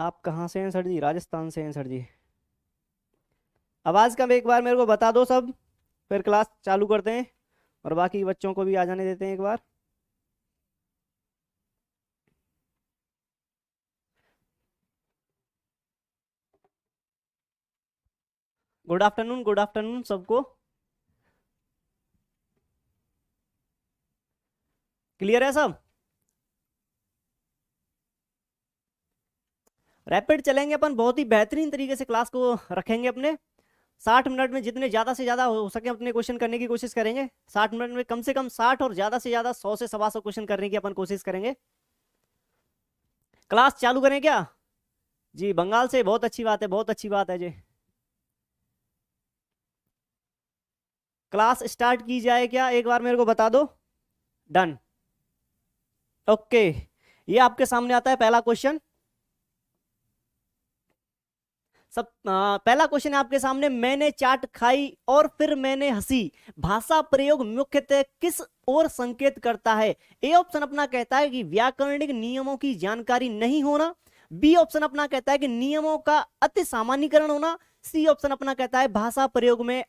आप कहाँ से हैं सर जी? राजस्थान से हैं सर जी। आवाज़ का एक बार मेरे को बता दो सब, फिर क्लास चालू करते हैं और बाकी बच्चों को भी आ जाने देते हैं एक बार। गुड आफ्टरनून सबको। क्लियर है सब? रैपिड चलेंगे अपन, बहुत ही बेहतरीन तरीके से क्लास को रखेंगे अपने। 60 मिनट में जितने ज्यादा से ज्यादा हो सके अपने क्वेश्चन करने की कोशिश करेंगे। 60 मिनट में कम से कम 60 और ज्यादा से ज्यादा 100 से 125 क्वेश्चन करने की अपन कोशिश करेंगे। क्लास चालू करें क्या? जी बंगाल से, बहुत अच्छी बात है, बहुत अच्छी बात है जी। क्लास स्टार्ट की जाए क्या, एक बार मेरे को बता दो। डन। ओके, ये आपके सामने आता है पहला क्वेश्चन। पहला क्वेश्चन है आपके सामने, मैंने चाट खाई और फिर मैंने हंसी, भाषा प्रयोग मुख्यतः किस ओर संकेत करता है? ए ऑप्शन अपना कहता है कि व्याकरणिक नियमों की जानकारी नहीं होना। बी ऑप्शन अपना कहता है कि नियमों का अति सामान्यीकरण होना। सी ऑप्शन अपना कहता है भाषा प्रयोग में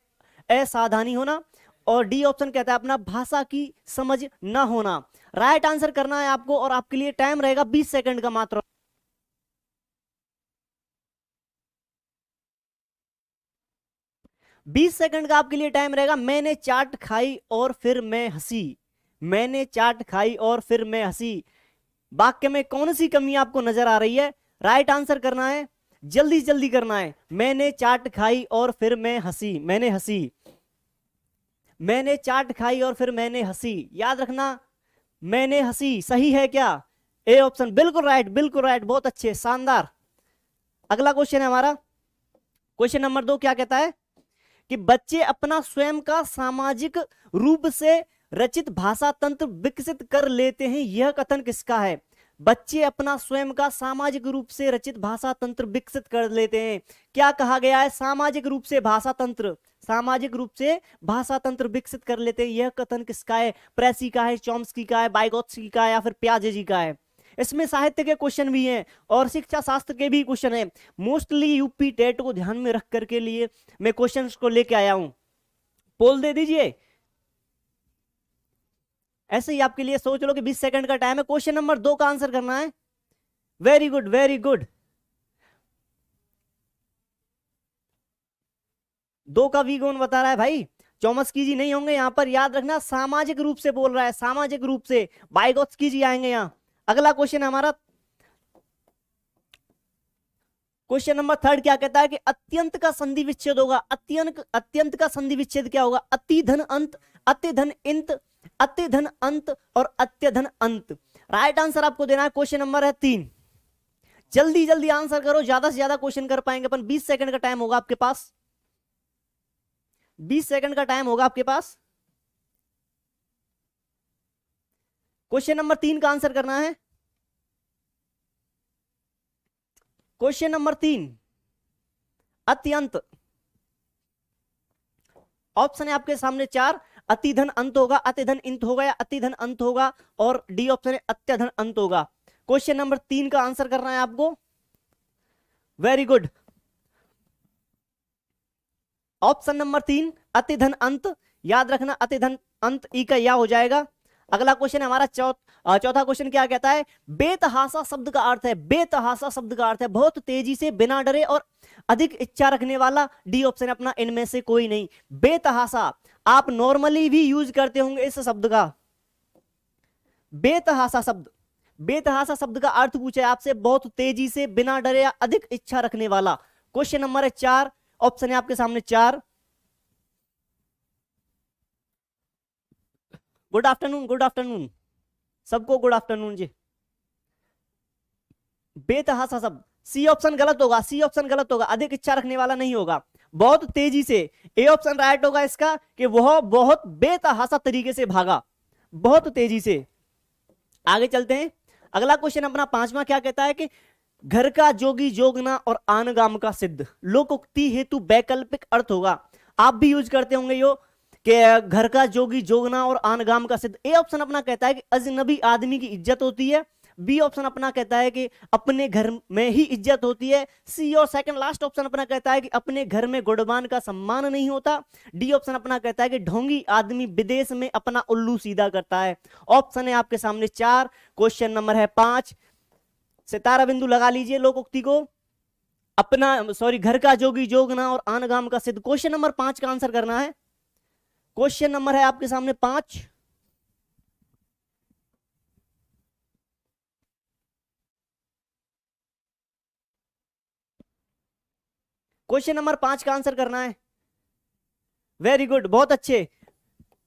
असावधानी होना। और डी ऑप्शन कहता है अपना भाषा की समझ न होना। राइट आंसर करना है आपको और आपके लिए टाइम रहेगा 20 सेकंड का मात्र। 20 सेकंड का आपके लिए टाइम रहेगा। मैंने चाट खाई और फिर मैं हंसी, मैंने चाट खाई और फिर मैं हंसी, वाक्य में कौन सी कमी आपको नजर आ रही है? राइट आंसर करना है, जल्दी जल्दी करना है। मैंने चाट खाई और फिर मैं हंसी, मैंने हंसी, मैंने चाट खाई और फिर मैंने हंसी, याद रखना। मैंने हंसी सही है क्या? ए ऑप्शन बिल्कुल राइट, बिल्कुल राइट, बहुत अच्छे, शानदार। अगला क्वेश्चन है हमारा, क्वेश्चन नंबर 2 क्या कहता है कि बच्चे अपना स्वयं का सामाजिक रूप से रचित भाषा तंत्र विकसित कर लेते हैं, यह कथन किसका है? बच्चे अपना स्वयं का सामाजिक रूप से रचित भाषा तंत्र विकसित कर लेते हैं, क्या कहा गया है? सामाजिक रूप से भाषा तंत्र, सामाजिक रूप से भाषा तंत्र विकसित कर लेते हैं, यह कथन किसका है? प्रेसी का है, चॉम्स्की का है, बाइगोत्स्की का है, या फिर पियाजे जी का है? इसमें साहित्य के क्वेश्चन भी हैं और शिक्षा शास्त्र के भी क्वेश्चन हैं। मोस्टली यूपी टेट को ध्यान में रख करके लिए मैं क्वेश्चंस को लेके आया हूं। पोल दे दीजिए। ऐसे ही आपके लिए सोच लो कि 20 सेकंड का टाइम है, क्वेश्चन नंबर 2 का आंसर करना है। Very good, very good. 2 का वी कौन बता रहा है भाई? चौमस्की जी नहीं होंगे यहां पर, याद रखना सामाजिक रूप से बोल रहा है, सामाजिक रूप से। बाइगोत्स्की जी आएंगे यहां। अगला क्वेश्चन हमारा, क्वेश्चन नंबर 3 क्या कहता है कि अत्यंत का संधि विच्छेद होगा। अत्यंत का संधि विच्छेद क्या होगा? अति धन अंत, अति धन इंत, अति धन अंत और अत्यधन अंत। राइट आंसर आपको देना है, क्वेश्चन नंबर है 3। जल्दी जल्दी आंसर करो, ज्यादा से ज्यादा क्वेश्चन कर पाएंगे अपन। 20 सेकंड का टाइम होगा आपके पास, 20 सेकंड का टाइम होगा आपके पास। क्वेश्चन नंबर 3 का आंसर करना है। क्वेश्चन नंबर 3 अत्यंत, ऑप्शन है आपके सामने 4। अतिधन अंत होगा, अतिधन इंत होगा, या अतिधन अंत होगा, और डी ऑप्शन है अत्यधन अंत होगा। क्वेश्चन नंबर 3 का आंसर करना है आपको। वेरी गुड, ऑप्शन नंबर 3 अतिधन अंत, याद रखना अतिधन अंत ई का या हो जाएगा। अगला क्वेश्चन है हमारा चौथा क्वेश्चन क्या कहता है? बेतहासा शब्द का अर्थ है, बेतहासा शब्द का अर्थ है बहुत तेजी से, बिना डरे और अधिक इच्छा रखने वाला। डी ऑप्शन अपना इनमें से कोई नहीं। बेतहासा आप नॉर्मली भी यूज करते होंगे इस शब्द का। बेतहासा शब्द, बेतहासा शब्द का अर्थ पूछे आपसे बहुत तेजी से, बिना डरे या अधिक इच्छा रखने वाला। क्वेश्चन नंबर है 4, ऑप्शन है आपके सामने 4। गुड आफ्टरनून, गुड आफ्टरनून सबको, गुड आफ्टरनून जी। बेतहासा शब्द, सी ऑप्शन गलत होगा, सी ऑप्शन गलत होगा, अधिक इच्छा रखने वाला नहीं होगा, बहुत तेजी से। ए ऑप्शन राइट होगा इसका कि वह बहुत बेतहासा तरीके से भागा, बहुत तेजी से। आगे चलते हैं, अगला क्वेश्चन अपना 5वां क्या कहता है कि घर का जोगी जोगना और आनगाम का सिद्ध, लोकोक्ति हेतु वैकल्पिक अर्थ होगा। आप भी यूज करते होंगे यो कि घर का जोगी जोगना और आनगाम का सिद्ध। ए ऑप्शन अपना कहता है कि अजनबी आदमी की इज्जत होती है, बी ऑप्शन अपना कहता है कि अपने घर में ही इज्जत होती है। सी और सेकंड लास्ट ऑप्शन अपना कहता है कि अपने घर में गुणवान का सम्मान नहीं होता। डी ऑप्शन अपना कहता है कि ढोंगी आदमी विदेश में अपना उल्लू सीधा करता है। ऑप्शन है आपके सामने 4, क्वेश्चन नंबर है 5। सितारा बिंदु लगा लीजिए लोकोक्ति को। अपना सॉरी घर का जोगी जोगना और आन गाम का सिद्ध। क्वेश्चन नंबर 5 का आंसर करना है। क्वेश्चन नंबर है आपके सामने 5। क्वेश्चन नंबर 5 का आंसर करना है। वेरी गुड, बहुत अच्छे।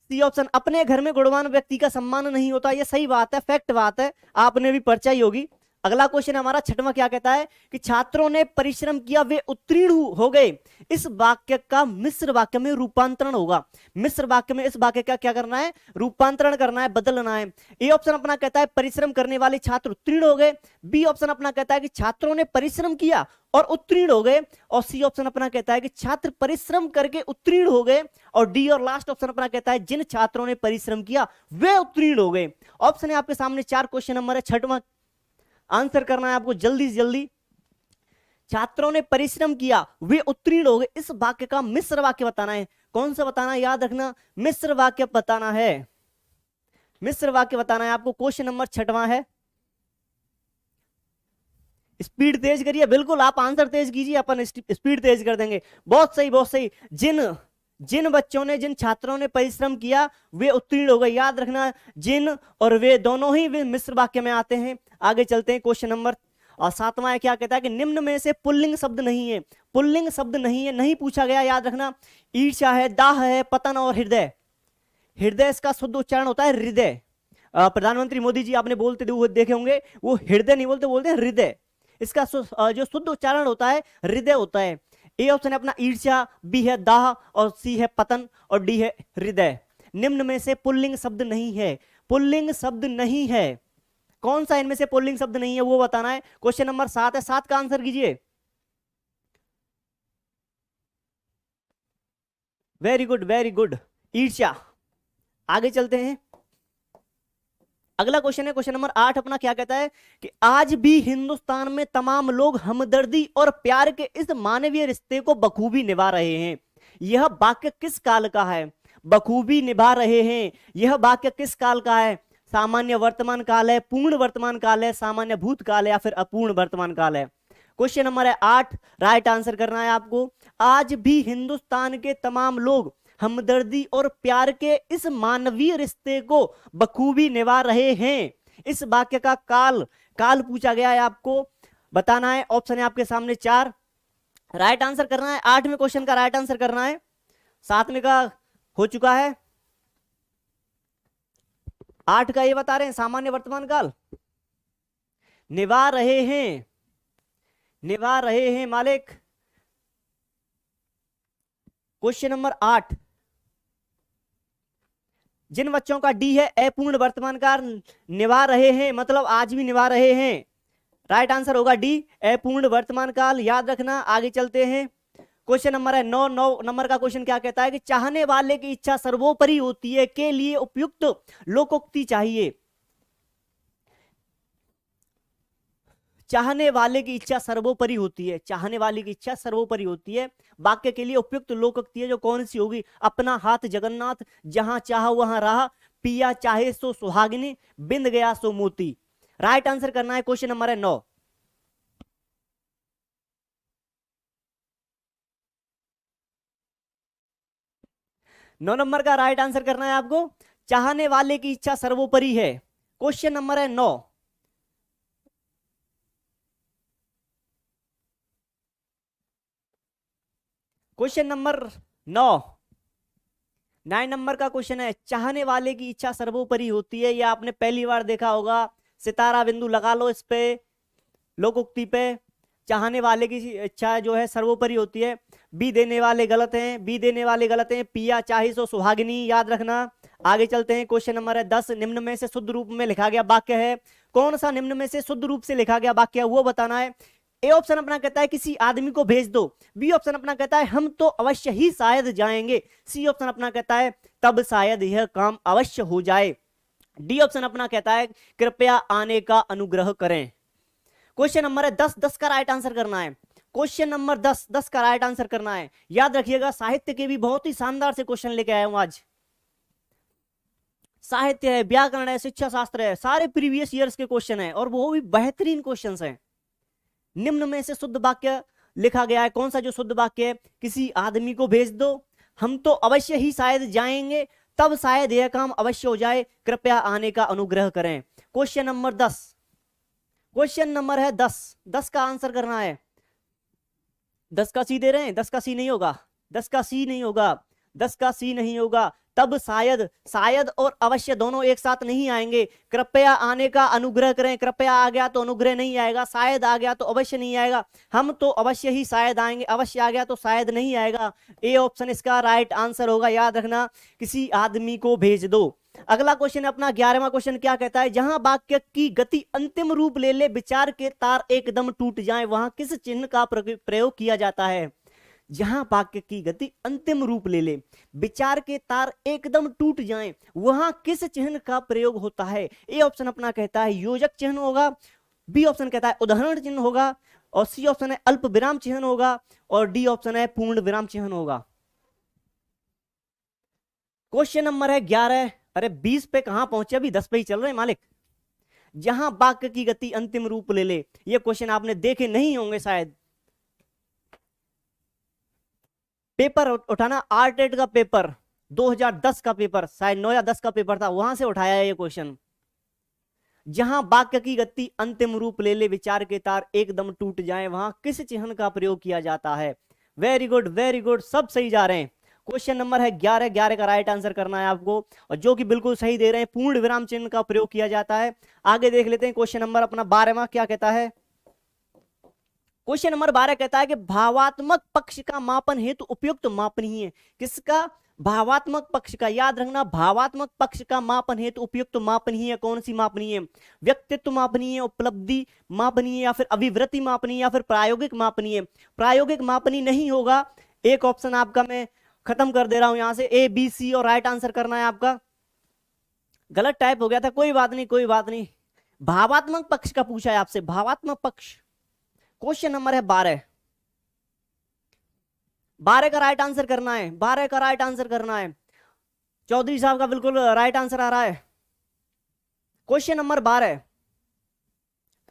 सी ऑप्शन, अपने घर में गुणवान व्यक्ति का सम्मान नहीं होता। ये सही बात है, फैक्ट बात है, आपने भी पर्चा ही होगी। अगला क्वेश्चन हमारा 6वां क्या कहता है कि छात्रों ने परिश्रम किया वे उत्तीर्ण हो गए। इस वाक्य का मिश्र वाक्य में रूपांतरण होगा। मिश्र वाक्य में इस वाक्य का क्या करना है? रूपांतरण करना है, बदलना है। ए ऑप्शन अपना कहता है परिश्रम करने वाले छात्र उत्तीर्ण हो गए। बी ऑप्शन अपना कहता है कि छात्रों ने परिश्रम किया और उत्तीर्ण हो गए। और सी ऑप्शन अपना कहता है कि छात्र परिश्रम करके उत्तीर्ण हो गए। और डी और लास्ट ऑप्शन अपना कहता है जिन छात्रों ने परिश्रम किया वे उत्तीर्ण हो गए। ऑप्शन है आपके सामने 4, क्वेश्चन नंबर है 6वां। आंसर करना है आपको जल्दी से जल्दी। छात्रों ने परिश्रम किया वे उत्तीर्ण हो गए। इस वाक्य का मिश्र वाक्य बताना है। कौन सा बताना है? याद रखना, मिश्र वाक्य बताना है। मिश्र वाक्य बताना है आपको। क्वेश्चन नंबर 6वां है। स्पीड तेज करिए, बिल्कुल आप आंसर तेज कीजिए, अपन स्पीड तेज कर देंगे। बहुत सही, बहुत सही। जिन बच्चों ने, जिन छात्रों ने परिश्रम किया वे उत्तीर्ण हो गए। याद रखना, जिन और वे दोनों ही वे मिश्र वाक्य में आते हैं। आगे चलते हैं। क्वेश्चन नंबर 7वां है। क्या कहता है कि निम्न में से पुल्लिंग शब्द नहीं है। पुल्लिंग शब्द नहीं है, नहीं पूछा गया। याद रखना, ईर्ष्या है, दाह है, पतन और हृदय। हृदय इसका शुद्ध उच्चारण होता है हृदय। प्रधानमंत्री मोदी जी आपने बोलते देखे होंगे, वो हृदय नहीं बोलते, बोलते हैं हृदय। इसका जो शुद्ध उच्चारण होता है हृदय होता है। ए ऑप्शन है अपना ईर्ष्या, बी है दाह और सी है पतन और डी है हृदय। निम्न में से पुल्लिंग शब्द नहीं है। पुल्लिंग शब्द नहीं है। कौन सा इनमें से पुल्लिंग शब्द नहीं है वो बताना है। क्वेश्चन नंबर 7 है। 7 का आंसर कीजिए। वेरी गुड, वेरी गुड, ईर्ष्या। आगे चलते हैं। अगला क्वेश्चन है क्वेश्चन नंबर 8 अपना। क्या कहता है कि आज भी हिंदुस्तान में तमाम लोग हमदर्दी और प्यार के इस मानवीय रिश्ते को बखूबी निभा रहे हैं। यह वाक्य किस काल का है? बखूबी निभा रहे हैं, यह वाक्य किस काल का है? सामान्य वर्तमान काल है, पूर्ण वर्तमान काल है, सामान्य भूतकाल है या फिर अपूर्ण वर्तमान काल है? क्वेश्चन नंबर है 8, राइट आंसर करना है आपको। आज भी हिंदुस्तान के तमाम लोग हमदर्दी और प्यार के इस मानवीय रिश्ते को बखूबी निभा रहे हैं। इस वाक्य का काल पूछा गया है, आपको बताना है। ऑप्शन है आपके सामने 4, राइट आंसर करना है। 8वें क्वेश्चन का राइट आंसर करना है। 7वें का हो चुका है। 8 का ये बता रहे हैं सामान्य वर्तमान काल निभा रहे हैं, निभा रहे हैं मालिक। क्वेश्चन नंबर 8, जिन बच्चों का डी है अपूर्ण वर्तमान काल निभा रहे हैं, मतलब आज भी निभा रहे हैं। राइट आंसर होगा डी, अपूर्ण वर्तमान काल। याद रखना। आगे चलते हैं। क्वेश्चन नंबर है 9 नंबर का क्वेश्चन क्या कहता है कि चाहने वाले की इच्छा सर्वोपरि होती है के लिए उपयुक्त लोकोक्ति चाहिए। चाहने वाले की इच्छा सर्वोपरि होती है, चाहने वाले की इच्छा सर्वोपरि होती है। वाक्य के लिए उपयुक्त लोकोक्ति है जो कौन सी होगी? अपना हाथ जगन्नाथ, जहां चाह वहां राह, पिया चाहे सो सुहागिनी, बिंद गया सो मोती। राइट आंसर करना है। क्वेश्चन नंबर है 9। नौ नंबर का राइट आंसर करना है आपको। चाहने वाले की इच्छा सर्वोपरि है। क्वेश्चन नंबर है 9। क्वेश्चन नंबर 9 नंबर का क्वेश्चन है, चाहने वाले की इच्छा सर्वोपरि होती है। यह आपने पहली बार देखा होगा। सितारा बिंदु लगा लो इस पे, लोकोक्ति पे। चाहने वाले की इच्छा जो है सर्वोपरि होती है। बी देने वाले गलत हैं, बी देने वाले गलत हैं। पिया चाहे सो सुहागिनी, याद रखना। आगे चलते हैं। क्वेश्चन नंबर है 10, निम्न में से शुद्ध रूप में लिखा गया वाक्य है। कौन सा निम्न में से शुद्ध रूप से लिखा गया वाक्य है वो बताना है। ए ऑप्शन अपना कहता है किसी आदमी को भेज दो। बी ऑप्शन अपना कहता है हम तो अवश्य ही शायद जाएंगे। सी ऑप्शन अपना कहता है तब शायद यह काम अवश्य हो जाए। डी ऑप्शन अपना कहता है कृपया आने का अनुग्रह करें। क्वेश्चन नंबर है 10, 10 का राइट आंसर करना है। क्वेश्चन नंबर 10, 10 का राइट आंसर करना है। याद रखिएगा साहित्य के भी बहुत ही शानदार से क्वेश्चन लेके आया हूं आज। साहित्य है, व्याकरण है, शिक्षा शास्त्र है, सारे प्रीवियस ईयर्स के क्वेश्चन है और वो भी बेहतरीन क्वेश्चंस हैं। निम्न में से शुद्ध वाक्य लिखा गया है, कौन सा जो शुद्ध वाक्य है? किसी आदमी को भेज दो, हम तो अवश्य ही शायद जाएंगे, तब शायद यह काम अवश्य हो जाए, कृपया आने का अनुग्रह करें। क्वेश्चन नंबर 10, क्वेश्चन नंबर है 10, 10 का आंसर करना है। 10 का सी दे रहे हैं, 10 का सी नहीं होगा, 10 का सी नहीं होगा, 10 का सी नहीं होगा, तब शायद, शायद और अवश्य दोनों एक साथ नहीं आएंगे। कृपया आने का अनुग्रह करें, कृपया आ गया तो अनुग्रह नहीं आएगा, शायद आ गया तो अवश्य नहीं आएगा, हम तो अवश्य ही शायद आएंगे, अवश्य आ गया तो शायद नहीं आएगा। ए ऑप्शन इसका राइट आंसर होगा। याद रखना, किसी आदमी को भेज दो। अगला क्वेश्चन अपना 11वां क्वेश्चन क्या कहता है? जहां वाक्य की गति अंतिम रूप ले ले, विचार के तार एकदम टूट जाए, वहां किस चिन्ह का प्रयोग किया जाता है? जहां वाक्य की गति अंतिम रूप ले ले, विचार के तार एकदम टूट जाएं, वहां किस चिन्ह का प्रयोग होता है? ए ऑप्शन अपना कहता है योजक चिन्ह होगा, बी ऑप्शन कहता है उदाहरण चिन्ह होगा, और सी ऑप्शन है अल्प विराम चिन्ह होगा, और डी ऑप्शन है पूर्ण विराम चिन्ह होगा। क्वेश्चन नंबर है 11। अरे 20 पे कहां पहुंचे, अभी 10 पे ही चल रहे हैं मालिक। जहां वाक्य की गति अंतिम रूप ले ले, ये क्वेश्चन आपने देखे नहीं होंगे शायद। पेपर उठाना, आर्टेट का पेपर 2010 का पेपर, शायद 9 या 10 का पेपर था, वहां से उठाया है ये क्वेश्चन। जहां वाक्य की गति अंतिम रूप ले ले, विचार के तार एकदम टूट जाएं, वहां किस चिन्ह का प्रयोग किया जाता है? वेरी गुड, वेरी गुड, सब सही जा रहे हैं। क्वेश्चन नंबर है 11, 11 का राइट आंसर करना है आपको, और जो कि बिल्कुल सही दे रहे हैं, पूर्ण विराम चिन्ह का प्रयोग किया जाता है। आगे देख लेते हैं क्वेश्चन नंबर अपना 12वां क्या कहता है। क्वेश्चन नंबर 12 कहता है कि भावात्मक पक्ष का मापन हेतु उपयुक्त मापनीय है। किसका? भावात्मक पक्ष का। याद रखना, भावात्मक पक्ष का मापन हेतु उपयुक्त मापनीय है। कौन सी मापनीय? व्यक्तित्व मापनीय, उपलब्धि मापनीय, या फिर अभिवृत्ति मापनीय, या फिर प्रायोगिक मापनीय? प्रायोगिक मापनीय नहीं होगा। एक ऑप्शन आपका मैं खत्म कर दे रहा हूं यहां से, ए बी सी, और राइट आंसर करना है आपका। गलत टाइप हो गया था, कोई बात नहीं, कोई बात नहीं। भावात्मक पक्ष का पूछा है आपसे, भावात्मक पक्ष। क्वेश्चन नंबर है 12, 12 का राइट आंसर करना है, 12 का राइट आंसर करना है। चौधरी साहब का बिल्कुल राइट आंसर आ रहा है। क्वेश्चन नंबर 12,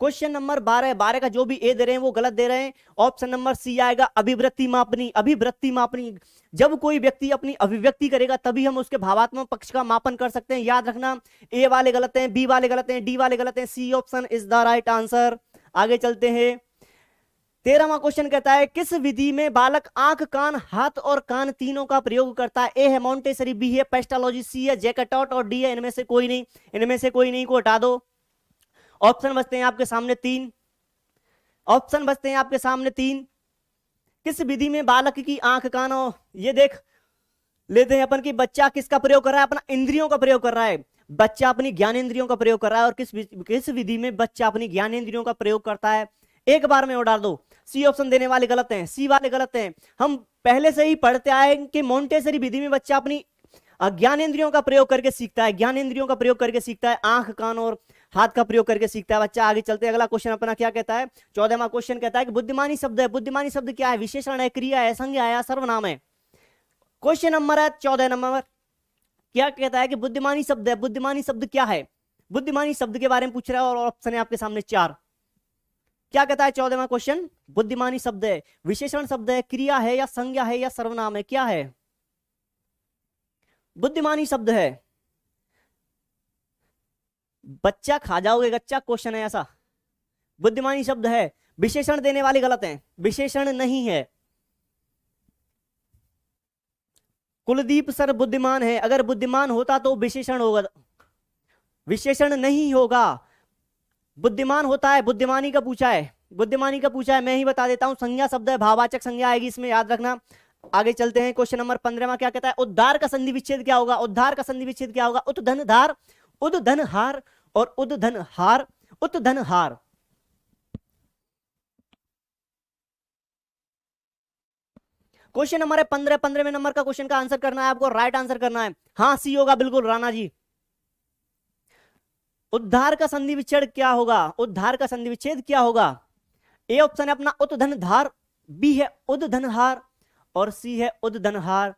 क्वेश्चन नंबर 12, 12 का जो भी ए दे रहे हैं वो गलत दे रहे हैं। ऑप्शन नंबर सी आएगा, अभिवृत्ति मापनी। अभिवृत्ति मापनी, जब कोई व्यक्ति अपनी अभिव्यक्ति करेगा तभी हम उसके भावात्मक पक्ष का मापन कर सकते हैं। याद रखना, ए वाले गलत हैं, बी वाले गलत हैं, डी वाले गलत हैं, C option is the right answer. आगे चलते हैं। 13वां क्वेश्चन कहता है किस विधि में बालक आंख, कान, हाथ और कान तीनों का प्रयोग करता है? ए है मॉन्टेसरी, बी है पेस्टालॉजी, सी है जैकेटॉट, और डी है इनमें से कोई नहीं। इनमें से कोई नहीं को हटा दो। ऑप्शन बचते हैं आपके सामने 3, ऑप्शन बचते हैं आपके सामने 3। किस विधि में बालक की आंख, कान, और ये देख लेते हैं अपन कि बच्चा किसका प्रयोग कर रहा है? अपना इंद्रियों का प्रयोग कर रहा है। बच्चा अपनी ज्ञानेंद्रियों का प्रयोग कर रहा है, और किस विधि में बच्चा अपनी ज्ञानेंद्रियों का प्रयोग करता है? एक बार में उड़ा दो। सी ऑप्शन देने वाले गलत हैं, सी वाले गलत हैं। हम पहले से ही पढ़ते आए कि मॉन्टेसरी विधि में बच्चा अपनी ज्ञानेंद्रियों का प्रयोग करके सीखता है, ज्ञानेंद्रियों का प्रयोग करके सीखता है, आंख, कान और हाथ का प्रयोग करके सीखता है बच्चा। आगे चलते हैं, अगला क्वेश्चन अपना क्या कहता है? 14वां क्वेश्चन कहता है कि बुद्धिमानी शब्द है, बुद्धिमानी शब्द क्या है? विशेषण है, क्रिया है, संज्ञा है, सर्वनाम है? क्वेश्चन नंबर है 14 नंबर, क्या कहता है कि बुद्धिमानी शब्द है। बुद्धिमानी शब्द क्या है? बुद्धिमानी शब्द के बारे में पूछ रहा है, और ऑप्शन है आपके सामने 4। क्या कहता है 14वां क्वेश्चन? बुद्धिमानी शब्द है, विशेषण शब्द है, क्रिया है, या संज्ञा है, या सर्वनाम है? क्या है? बुद्धिमानी शब्द है। बच्चा खा जाओगे कच्चा, क्वेश्चन है ऐसा। बुद्धिमानी शब्द है। विशेषण देने वाले गलत हैं, विशेषण नहीं है। कुलदीप सर बुद्धिमान है, अगर बुद्धिमान होता तो विशेषण होगा, विशेषण नहीं होगा। बुद्धिमान होता है, बुद्धिमानी का पूछा है, बुद्धिमानी का पूछा है, मैं ही बता देता हूं। संज्ञा शब्द है, भाववाचक संज्ञा आएगी इसमें, याद रखना। आगे चलते हैं, क्वेश्चन नंबर 15 क्या कहता है? उद्धार का संधि विच्छेद क्या होगा? उद्धार का संधि विच्छेद क्या होगा? उद्धनधार, उद्धनहार, और उद्धनहार, उद्धनहार। क्वेश्चन नंबर है 15, 15वें नंबर का क्वेश्चन का आंसर करना है आपको, राइट आंसर करना है। हाँ सी होगा बिल्कुल, राणा जी। उद्धार का संधि विच्छेद क्या होगा? उद्धार का संधि विच्छेद क्या होगा? ए ऑप्शन है अपना उद्धनधार, बी है उद्धनहार और सी है उद्धनहार,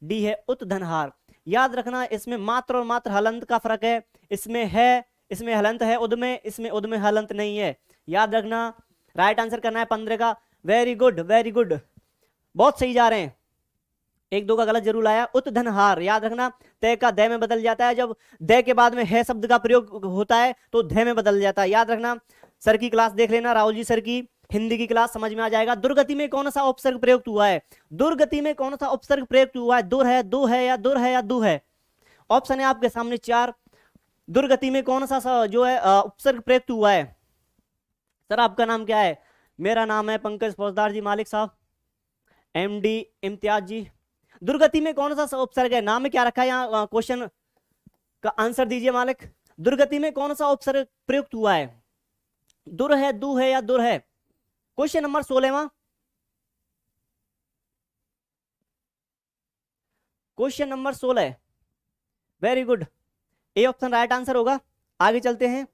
डी है उद्धनहार। याद रखना इसमें मात्र और मात्र हलंत का फर्क है। इसमें हलंत है उद में, इसमें उद में हलंत नहीं है। याद रखना, राइट आंसर करना है 15 का। वेरी गुड वेरी गुड, बहुत सही जा रहे हैं। एक दो का गलत जरूर आया। उद्धनहार, याद रखना तय का दय में बदल जाता है, जब दय के बाद में है शब्द का प्रयोग होता है तो धय में बदल जाता है। याद रखना, सर की क्लास देख लेना, राहुल जी सर की हिंदी की क्लास, समझ में आ जाएगा। दुर्गति में कौन सा उपसर्ग प्रयुक्त हुआ है? दुर्गति में कौन सा उपसर्ग प्रयुक्त हुआ है? दुर है, दो है या दुर है या दु है? ऑप्शन है आपके सामने 4। दुर्गति में कौन सा जो है उपसर्ग प्रयुक्त हुआ है? सर आपका नाम क्या है? मेरा नाम है पंकज फौजदार जी, मालिक साहब, एमडी इम्तियाज जी। दुर्गति में कौन सा उपसर्ग है? नाम में क्या रखा है यहाँ? क्वेश्चन का आंसर दीजिए मालिक। दुर्गति में कौन सा उपसर्ग प्रयुक्त हुआ है? दुर है, दु है या दुर है? क्वेश्चन नंबर 16वां, question number 16। Very good, a option right answer होगा। आगे चलते हैं,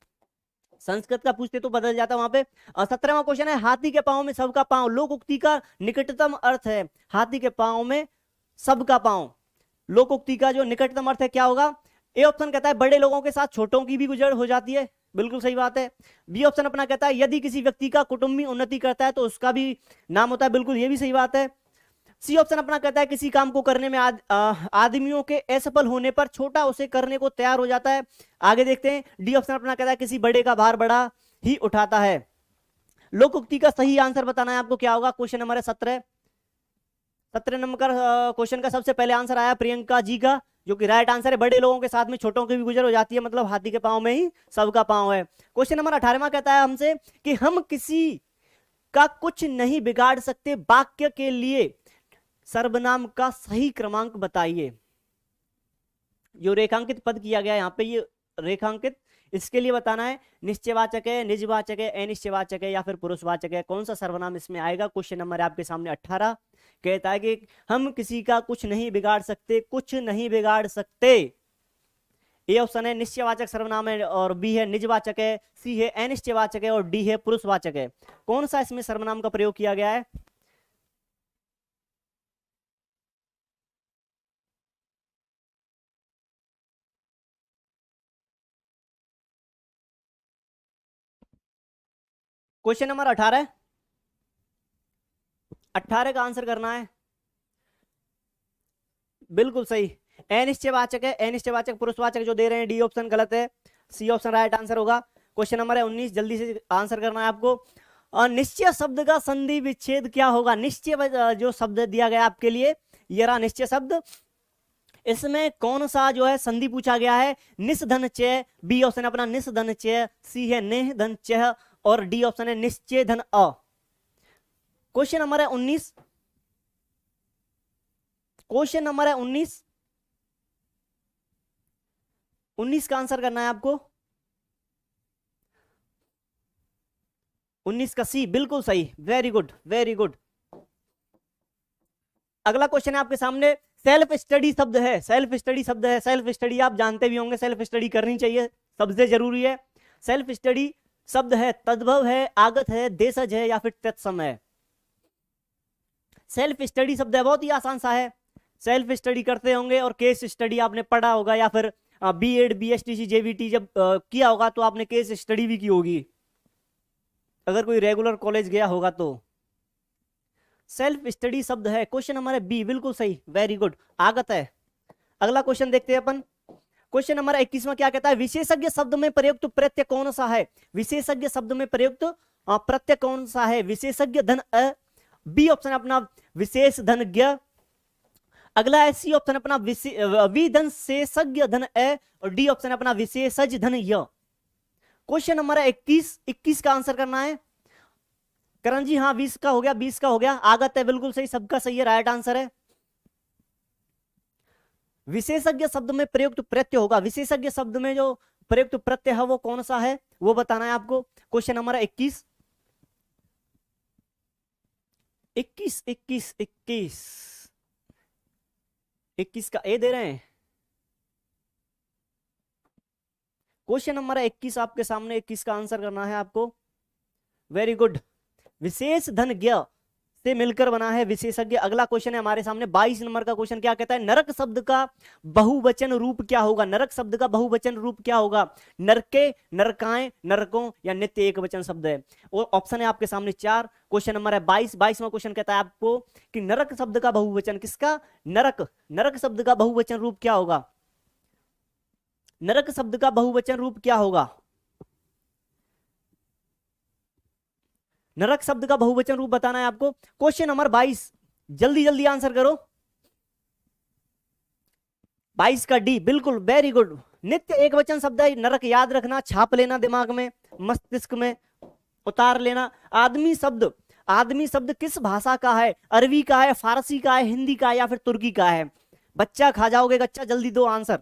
संस्कृत का पूछते तो बदल जाता वहां पे। 17वां क्वेश्चन है, हाथी के पांव में सबका पांव लोक उक्ति का निकटतम अर्थ है। हाथी के पांव में सबका पांव, लोक उक्ति का जो निकटतम अर्थ है क्या होगा? ए ऑप्शन कहता है बड़े लोगों के साथ छोटों की भी गुजर हो जाती है, बिल्कुल सही बात है। बी ऑप्शन अपना कहता है यदि किसी व्यक्ति का कुटुंबी उन्नति करता है तो उसका भी नाम होता है, बिल्कुल ये भी सही बात है। सी ऑप्शन अपना कहता है किसी काम को करने में आदमियों के असफल होने पर छोटा उसे करने को तैयार हो जाता है। आगे देखते हैं, डी ऑप्शन अपना कहता है किसी बड़े का भार बड़ा ही उठाता है। लोक उक्ति का सही आंसर बताना है आपको, क्या होगा? Question number 17। 17 नंबर क्वेश्चन का सबसे पहले आंसर आया प्रियंका जी का, जो कि राइट आंसर है। बड़े लोगों के साथ में छोटों की भी गुजर हो जाती है, मतलब हाथी के पांव में ही सबका पांव है। क्वेश्चन नंबर 18वां कहता है हमसे कि हम किसी का कुछ नहीं बिगाड़ सकते, वाक्य के लिए सर्वनाम का सही क्रमांक बताइए। जो रेखांकित पद किया गया यहाँ पे, ये रेखांकित, इसके लिए बताना है निश्चयवाचक है, निजवाचक है, अनिश्चयवाचक है या फिर पुरुषवाचक है, कौन सा सर्वनाम इसमें आएगा। क्वेश्चन नंबर आपके सामने 18 कहता है कि हम किसी का कुछ नहीं बिगाड़ सकते, कुछ नहीं बिगाड़ सकते। ए ऑप्शन है निश्चयवाचक सर्वनाम है और बी है निजवाचक है, सी है अनिश्चयवाचक है और डी है पुरुषवाचक है। कौन सा इसमें सर्वनाम का प्रयोग किया गया है? क्वेश्चन नंबर 18, 18 का आंसर करना है। बिल्कुल सही, अनिश्चयवाचक है, अनिश्चयवाचक पुरुषवाचक जो दे रहे हैं, डी ऑप्शन गलत है, सी ऑप्शन राइट आंसर होगा। क्वेश्चन नंबर है 19, जल्दी से आंसर करना है आपको। निश्चय शब्द का संधि विच्छेद क्या होगा? निश्चय जो शब्द दिया गया आपके लिए, ये रहा निश्चय शब्द, इसमें कौन सा जो है संधि पूछा गया है? निस धन चय, बी ऑप्शन अपना निस धन चय, सी है नेह धन चह और डी ऑप्शन है निश्चय धन अ। क्वेश्चन नंबर है 19, क्वेश्चन नंबर है 19, 19 का आंसर करना है आपको। 19 का सी, बिल्कुल सही, वेरी गुड वेरी गुड। अगला क्वेश्चन है आपके सामने, सेल्फ स्टडी शब्द है, सेल्फ स्टडी शब्द है, सेल्फ स्टडी आप जानते भी होंगे, सेल्फ स्टडी करनी चाहिए, सबसे जरूरी है। सेल्फ स्टडी शब्द है, तद्भव है, आगत है, देशज है या फिर तत्सम है? सेल्फ स्टडी शब्द है, बहुत ही आसान सा है। सेल्फ स्टडी करते होंगे और केस स्टडी आपने पढ़ा होगा, या फिर बीएड बीएसटीसी जेवीटी जब किया होगा तो आपने केस स्टडी भी की होगी, अगर कोई रेगुलर कॉलेज गया होगा तो। सेल्फ स्टडी शब्द है, क्वेश्चन नंबर है बी, बिल्कुल सही, वेरी गुड, आगत है। अगला क्वेश्चन देखते हैं अपन। क्वेश्चन नंबर 21वां क्या कहता है? विशेषज्ञ शब्द में प्रयुक्त प्रत्यय कौन सा है? विशेषज्ञ शब्द में प्रयुक्त प्रत्यय कौन सा है? विशेषज्ञ धन अ, बी ऑप्शन अपना विशेष धन ज्ञ, अगला है सी ऑप्शन अपना वि धन शेषज्ञ धन अ और डी ऑप्शन अपना विशेषज धन य। क्वेश्चन नंबर है 21 का आंसर करना है। करण जी हाँ, 20 का हो गया, 20 का हो गया, आगत है, बिल्कुल सही, सबका सही है, राइट आंसर है। विशेषज्ञ शब्द में प्रयुक्त प्रत्यय होगा, विशेषज्ञ शब्द में जो प्रयुक्त प्रत्यय है वो कौन सा है, वो बताना है आपको। क्वेश्चन नंबर 21, 21 21 21 21 का ए दे रहे हैं। क्वेश्चन नंबर 21 आपके सामने, 21 का आंसर करना है आपको। Very good. विशेष धन ज्ञ से मिलकर बना है विशेषज्ञ। अगला क्वेश्चन है हमारे सामने 22 नंबर का क्वेश्चन। क्या कहता है? नरक शब्द का बहुवचन रूप क्या होगा? नरक शब्द का बहुवचन रूप क्या होगा? नरके, नरकाएं, नरकों या नित्य एक वचन शब्द है। और ऑप्शन है आपके सामने 4। क्वेश्चन नंबर है 22। 22वां क्वेश्चन कहता है आपको कि नरक शब्द का बहुवचन किसका? नरक। नरक शब्द का बहुवचन रूप क्या होगा? नरक शब्द का बहुवचन रूप क्या होगा? नरक शब्द का बहुवचन रूप बताना है आपको। क्वेश्चन नंबर 22, जल्दी जल्दी आंसर करो। 22 का डी, बिल्कुल, वेरी गुड। नित्य एक वचन शब्द है नरक, याद रखना, छाप लेना दिमाग में, मस्तिष्क में उतार लेना। आदमी शब्द, आदमी शब्द किस भाषा का है? अरबी का है, फारसी का है, हिंदी का है या फिर तुर्की का है? बच्चा खा जाओगे कच्चा, जल्दी दो आंसर।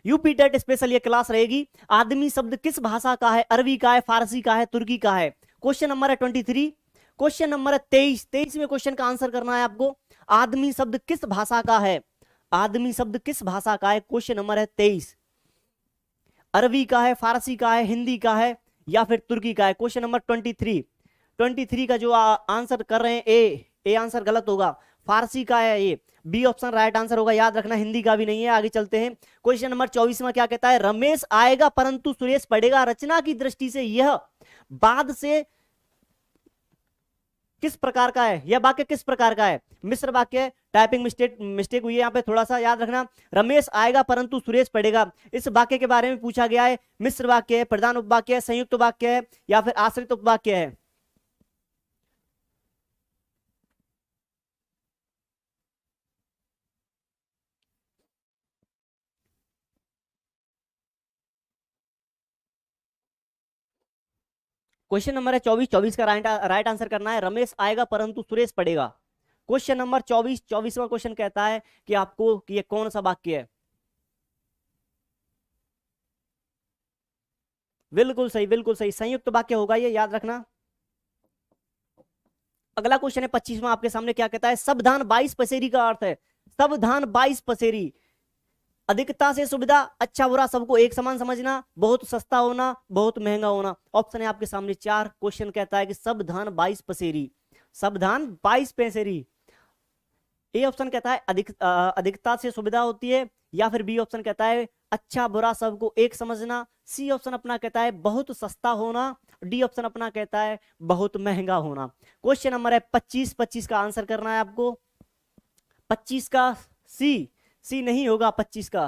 यूपी टेट स्पेशल ये क्लास रहेगी। आदमी शब्द किस भाषा का है? अरबी का है, फारसी का है, तुर्की का है? क्वेश्चन नंबर है 23। क्वेश्चन नंबर है 23। 23वें क्वेश्चन का आंसर करना है आपको। आदमी शब्द किस भाषा का है? आदमी शब्द किस भाषा का है? क्वेश्चन नंबर है 23। अरबी का है, फारसी का है, हिंदी का है या फिर तुर्की का है? Question number 23। 23 का जो आंसर कर रहे हैं ए आंसर गलत होगा। फारसी का है ये, बी ऑप्शन राइट आंसर होगा। याद रखना, हिंदी का भी नहीं है। आगे चलते हैं। क्वेश्चन नंबर 24 में क्या कहता है? रमेश आएगा परंतु सुरेश पढ़ेगा। रचना की दृष्टि से यह बाद से किस प्रकार का है? यह वाक्य किस प्रकार का है? मिश्र वाक्य है। टाइपिंग मिस्टेक हुई है यहाँ पे, थोड़ा सा याद रखना। रमेश आएगा परंतु सुरेश पढ़ेगा, इस वाक्य के बारे में पूछा गया है। मिश्र वाक्य है, प्रधान उपवाक्य है, संयुक्त वाक्य है या फिर आश्रित उपवाक्य है? क्वेश्चन नंबर है 24। 24 का राइट आंसर करना है। रमेश आएगा परंतु सुरेश पढ़ेगा। क्वेश्चन नंबर 24, 24वां क्वेश्चन कहता है कि आपको कि ये कौन सा वाक्य है? बिल्कुल सही, बिल्कुल सही, संयुक्त वाक्य होगा ये, याद रखना। अगला क्वेश्चन है 25वां आपके सामने। क्या कहता है? सावधान 22 पसेरी का अर्थ है। सावधान 22 पसेरी। अधिकता से सुविधा, अच्छा बुरा सबको एक समान समझना, बहुत सस्ता होना, बहुत महंगा होना। ऑप्शन है आपके सामने 4। क्वेश्चन कहता है कि सावधान 22 पसेरी। सावधान 22 पसेरी। ए ऑप्शन कहता है अधिकता से सुविधा होती है या फिर बी ऑप्शन कहता है अच्छा बुरा सबको एक समझना। सी ऑप्शन अपना कहता है बहुत सस्ता होना। डी ऑप्शन अपना कहता है बहुत महंगा होना। क्वेश्चन नंबर है 25। 25 का आंसर करना है आपको। 25 का सी, सी नहीं होगा 25 का।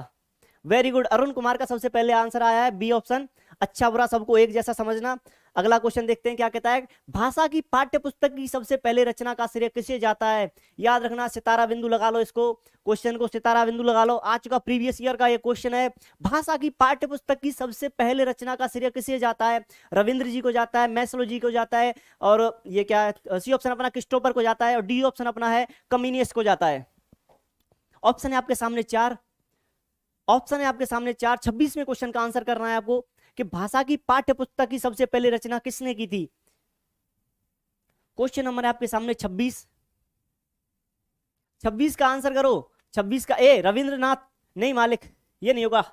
Very good. अरुण कुमार का सबसे पहले आंसर आया है बी ऑप्शन, अच्छा बुरा सबको एक जैसा समझना। अगला क्वेश्चन देखते हैं क्या कहता है। भाषा की पाठ्य पुस्तक की सबसे पहले रचना का श्रेय किसे जाता है? याद रखना, सितारा बिंदु लगा लो इसको, क्वेश्चन को सितारा बिंदु लगा लो। आ चुका प्रीवियस ईयर का ये क्वेश्चन है। भाषा की पाठ्य पुस्तक की सबसे पहले रचना का श्रेय किसे जाता है? रविंद्र जी को जाता है, मैस्लो जी को जाता है, और ये क्या है, सी ऑप्शन अपना क्रिस्टोफर को जाता है, और डी ऑप्शन अपना है कम्युनिस्ट को जाता है। ऑप्शन है आपके सामने 4। ऑप्शन है आपके सामने 4। 26वें क्वेश्चन का आंसर करना है आपको कि भाषा की पाठ्य पुस्तक की सबसे पहले रचना किसने की थी? क्वेश्चन नंबर है आपके सामने 26। 26 का आंसर करो। 26 का ए रविंद्रनाथ, नहीं मालिक, ये नहीं होगा।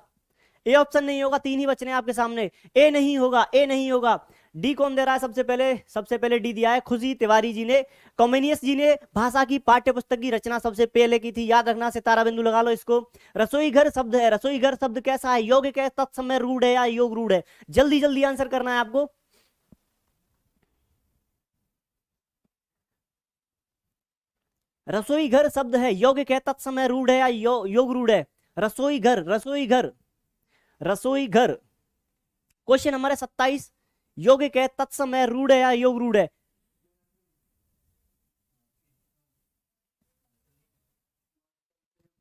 ए ऑप्शन नहीं होगा, 3 ही बचने आपके सामने। ए नहीं होगा, ए नहीं होगा। डी कौन दे रहा है सबसे पहले? सबसे पहले डी दिया है खुशी तिवारी जी ने। कम्युनिस्ट जी ने भाषा की पाठ्य पुस्तक की रचना सबसे पहले की थी। याद रखना, सितारा बिंदु लगा लो इसको। रसोई घर शब्द है, रसोई घर शब्द कैसा है? योग्य है, तत्समय रूढ़ है या योग रूढ़ है? जल्दी जल्दी आंसर करना है आपको। रसोई घर शब्द है, योग्य है, तत्समय रूढ़ है या योग रूढ़ है? रसोई घर, रसोई घर, रसोई घर। क्वेश्चन नंबर है 27। योगिक है, तत्समय रूढ़ है या योग रूढ़ है?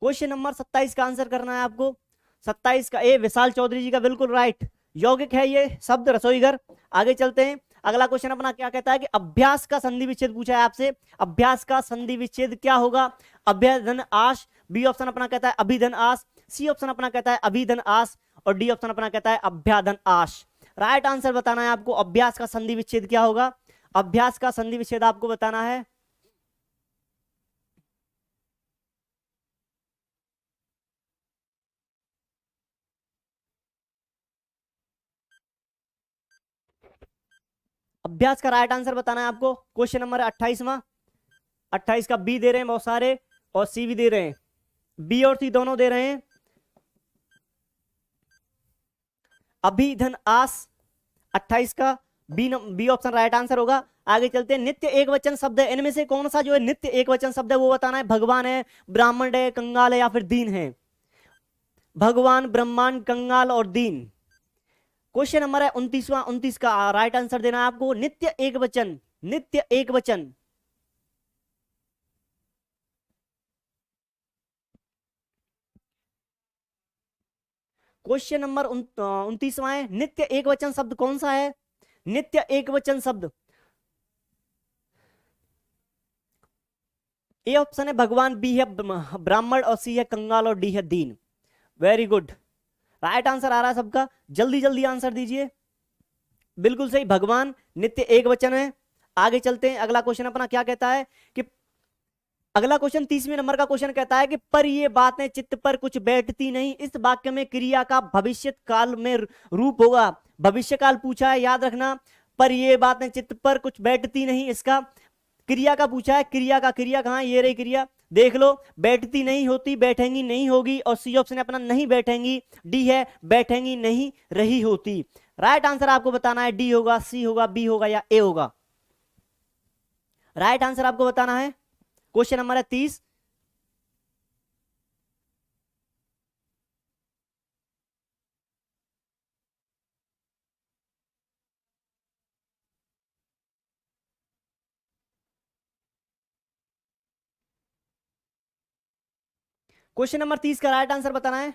क्वेश्चन नंबर 27 का आंसर करना है आपको। 27 का ए विशाल चौधरी जी का बिल्कुल राइट। यौगिक है ये शब्द रसोई घर। आगे चलते हैं। अगला क्वेश्चन अपना क्या कहता है कि अभ्यास का संधि विच्छेद पूछा है आपसे। अभ्यास का संधि विच्छेद क्या होगा? अभ्यधन आश। बी ऑप्शन अपना कहता है अभिधन आश। सी ऑप्शन अपना कहता है अभिधन आश, और डी ऑप्शन अपना कहता है अभ्याधन आश। राइट आंसर बताना है आपको। अभ्यास का संधि विच्छेद क्या होगा? अभ्यास का संधि विच्छेद आपको बताना है। अभ्यास का राइट आंसर बताना है आपको। क्वेश्चन नंबर 28वां, 28 का बी दे रहे हैं बहुत सारे और सी भी दे रहे हैं, बी और सी दोनों दे रहे हैं। अभिधन आस 28 का बी ऑप्शन राइट आंसर होगा। आगे चलते हैं, नित्य एक वचन शब्द है, इनमें से कौन सा जो है नित्य एक वचन शब्द है वो बताना है। भगवान है, ब्राह्मण है, कंगाल है या फिर दीन है। भगवान, ब्रह्मांड, कंगाल और दीन। क्वेश्चन नंबर है 29वां, 29 का राइट आंसर देना है आपको। नित्य एक वचन, नित्य एक वचन। क्वेश्चन नंबर 29वां है, नित्य एक वचन शब्द कौन सा है? नित्य एक वचन शब्द, ए ऑप्शन है भगवान, बी है ब्राह्मण और सी है कंगाल और डी है दीन। वेरी गुड, राइट आंसर आ रहा है सबका, जल्दी जल्दी आंसर दीजिए। बिल्कुल सही, भगवान नित्य एक वचन है। आगे चलते हैं, अगला क्वेश्चन अपना क्या कहता है कि अगला क्वेश्चन 30वें नंबर का क्वेश्चन कहता है कि पर ये बातें चित्त पर कुछ बैठती नहीं, इस वाक्य में क्रिया का भविष्य काल में रूप होगा। भविष्य काल पूछा है, याद रखना। पर ये बातें चित्त पर कुछ बैठती नहीं, इसका क्रिया का पूछा है। क्रिया का, क्रिया कहां, ये रही क्रिया, देख लो। बैठती नहीं होती, बैठेंगी नहीं होगी, और सी ऑप्शन अपना नहीं बैठेंगी, डी है बैठेंगी नहीं रही होती। राइट आंसर आपको बताना है, डी होगा, सी होगा, बी होगा या ए होगा। राइट आंसर आपको बताना है। क्वेश्चन नंबर है 30। क्वेश्चन नंबर 30 का राइट आंसर बताना है।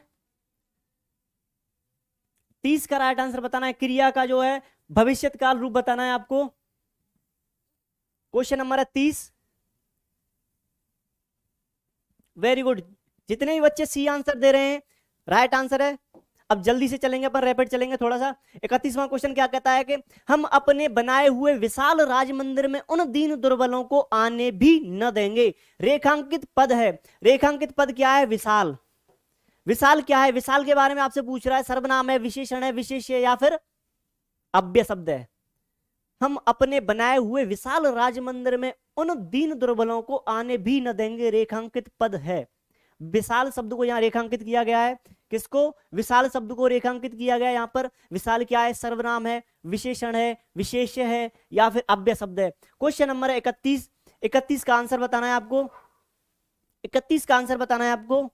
30 का राइट आंसर बताना है, क्रिया का जो है भविष्यत काल रूप बताना है आपको। क्वेश्चन नंबर है 30। वेरी गुड, जितने भी बच्चे सी आंसर दे रहे हैं राइट आंसर है। अब जल्दी से चलेंगे अपन, रैपिड चलेंगे थोड़ा सा। 31वां क्वेश्चन क्या कहता है कि हम अपने बनाए हुए विशाल राज मंदिर में उन दीन दुर्बलों को आने भी न देंगे। रेखांकित पद है, रेखांकित पद क्या है? विशाल। विशाल क्या है? विशाल के बारे में आपसे पूछ रहा है, सर्वनाम है, विशेषण है, विशेष है या फिर अव्यय शब्द है। हम अपने बनाए हुए विशाल राज मंदिर में उन दीन दुर्बलों को आने भी न देंगे, रेखांकित पद है। विशाल शब्द को यहां रेखांकित किया गया है। किसको? विशाल शब्द को रेखांकित किया गया यहां पर। विशाल क्या है? सर्वनाम है, विशेषण है, विशेष्य है या फिर अव्यय शब्द है। Question number 31। 31 का आंसर बताना है आपको। 31 का आंसर बताना है आपको।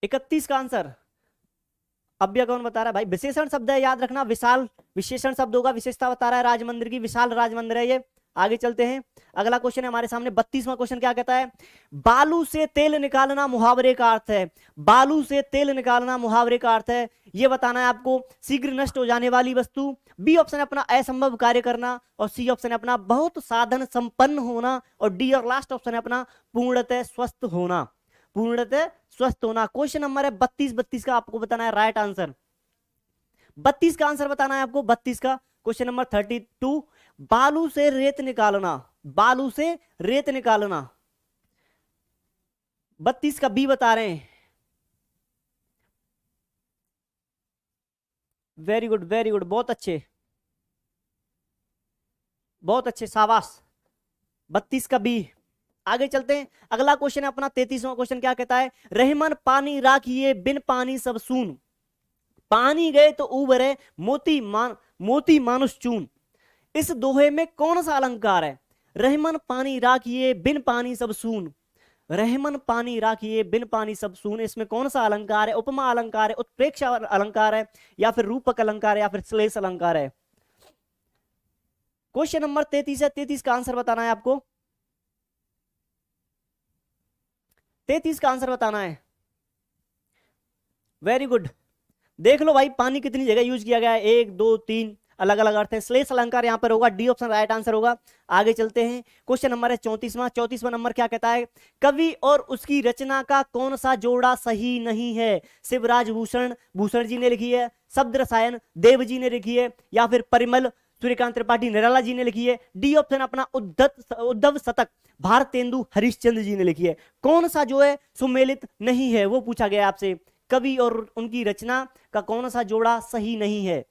31 का आंसर अव्यय कौन बता रहा है भाई? विशेषण शब्द है, याद रखना। विशाल विशेषण शब्द होगा, विशेषता बता रहा है राज मंदिर की, विशाल राज मंदिर है ये। आगे चलते हैं, अगला क्वेश्चन है हमारे सामने। 32वां क्वेश्चन क्या कहता है? बालू से तेल निकालना मुहावरे का अर्थ है। बालू से तेल निकालना मुहावरे का अर्थ है, ये बताना है आपको। शीघ्र नष्ट हो जाने वाली वस्तु। बी ऑप्शन अपना असंभव कार्य करना, और सी ऑप्शन अपना बहुत साधन संपन्न होना, और डी और लास्ट ऑप्शन अपना पूर्णतः स्वस्थ होना। पूर्णतः स्वस्थ होना। क्वेश्चन नंबर है 32। 32 का आपको बताना है राइट आंसर। 32 का आंसर बताना है आपको। 32 का क्वेश्चन नंबर 32। बालू से रेत निकालना, बालू से रेत निकालना। 32 का बी बता रहे हैं। वेरी गुड, वेरी गुड, बहुत अच्छे, बहुत अच्छे, शाबाश। 32 का बी। आगे चलते हैं, अगला क्वेश्चन है अपना 33वां क्वेश्चन क्या कहता है? रहमन पानी राखिए, बिन पानी सब सून। पानी गए तो उबरे, मोती मानुष चून। इस दोहे में कौन सा अलंकार है? रहमन पानी राखिए, बिन पानी सब सून। रहमन पानी राखिए, बिन पानी सब सून, इसमें कौन सा अलंकार है? उपमा अलंकार है, उत्प्रेक्ष अलंकार है या फिर रूपक अलंकार है या फिर श्लेष अलंकार है? क्वेश्चन नंबर 33 है। 33 का आंसर बताना है आपको। 33 का आंसर बताना है। वेरी गुड, देख लो भाई, पानी कितनी जगह यूज किया गया है, 1 2 3 अलग अलग अर्थ है। श्लेष अलंकार यहां पर होगा, डी ऑप्शन राइट आंसर होगा। आगे चलते हैं, क्वेश्चन नंबर है 34वां। 34वां नंबर क्या कहता है? कवि और उसकी रचना का कौन सा जोड़ा सही नहीं है? शिवराज भूषण जी ने लिखी है, शब्द रसायन देव जी ने लिखी है या फिर परिमल सूर्यकांत त्रिपाठी निराला जी ने लिखी है। डी ऑप्शन अपना उद्धव शतक भारतेंदु हरिश्चंद्र जी ने लिखी है। कौन सा जो है सुमेलित नहीं है वो पूछा गया आपसे। कवि और उनकी रचना का कौन सा जोड़ा सही नहीं है।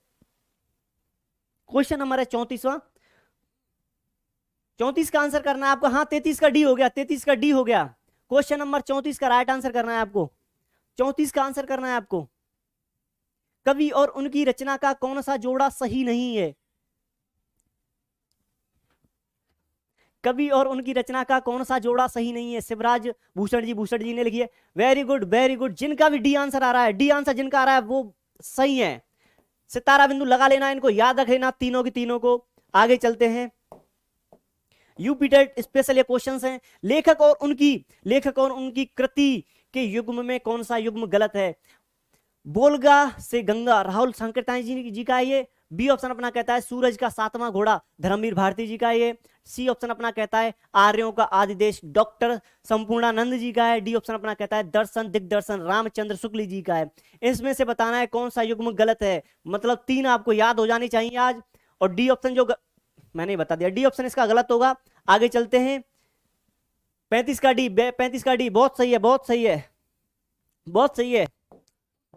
क्वेश्चन नंबर है 34वां। 34 का आंसर करना है आपको। हाँ 33 का डी हो गया, 33 का डी हो गया। क्वेश्चन नंबर 34 का राइट आंसर करना है आपको। 34 का आंसर करना है आपको। कवि और उनकी रचना का कौन सा जोड़ा सही नहीं है। कवि और उनकी रचना का कौन सा जोड़ा सही नहीं है। शिवराज भूषण जी ने लिखी है। Very good very good. जिनका भी डी आंसर आ रहा है, डी आंसर जिनका आ रहा है वो सही है। सितारा बिंदु लगा लेना, इनको याद रख लेना तीनों की तीनों को। आगे चलते हैं। यूपी टेट स्पेशल ये क्वेश्चंस हैं। लेखक और उनकी कृति के युग्म में कौन सा युग्म गलत है। बोलगा से गंगा राहुल सांकृत्यायन जी का ये। बी ऑप्शन अपना कहता है सूरज का सातवां घोड़ा धर्मवीर भारती जी का ये। सी ऑप्शन अपना कहता है आर्यों का आदि देश डॉक्टर संपूर्णानंद जी का है। डी ऑप्शन अपना कहता है दर्शन दिग्दर्शन रामचंद्र शुक्ल जी का है। इसमें से बताना है कौन सा युग्म गलत है। मतलब 3 आपको याद हो जानी चाहिए आज। और डी ऑप्शन जो मैंने बता दिया, डी ऑप्शन इसका गलत होगा। आगे चलते हैं। 35 का डी, 35 का डी बहुत सही है, बहुत सही है, बहुत सही है।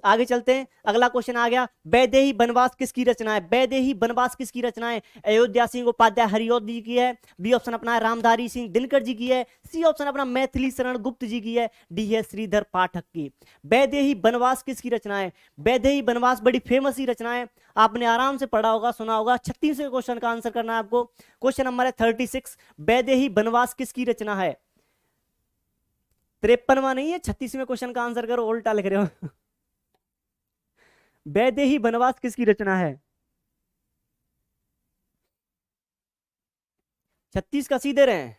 आगे चलते हैं। अगला क्वेश्चन आ गया। वैदेही वनवास किसकी रचना है। वैदेही वनवास किसकी रचना है। अयोध्या सिंह उपाध्याय हरिऔध जी की है। बी ऑप्शन अपना है रामधारी सिंह दिनकर जी की है। सी ऑप्शन अपना मैथिली शरण गुप्त जी की है। डी है श्रीधर पाठक की। वैदेही वनवास किसकी रचना है। वैदेही वनवास बड़ी फेमस ही रचना है, आपने आराम से पढ़ा होगा, सुना होगा। 36वें क्वेश्चन का आंसर करना है आपको। क्वेश्चन नंबर है 36। वैदेही वनवास किसकी रचना है। 53वां नहीं है, 36वें क्वेश्चन का आंसर करो, उल्टा लिख रहे हो। वैदेही वनवास किसकी रचना है। 36 का सीधे रहे,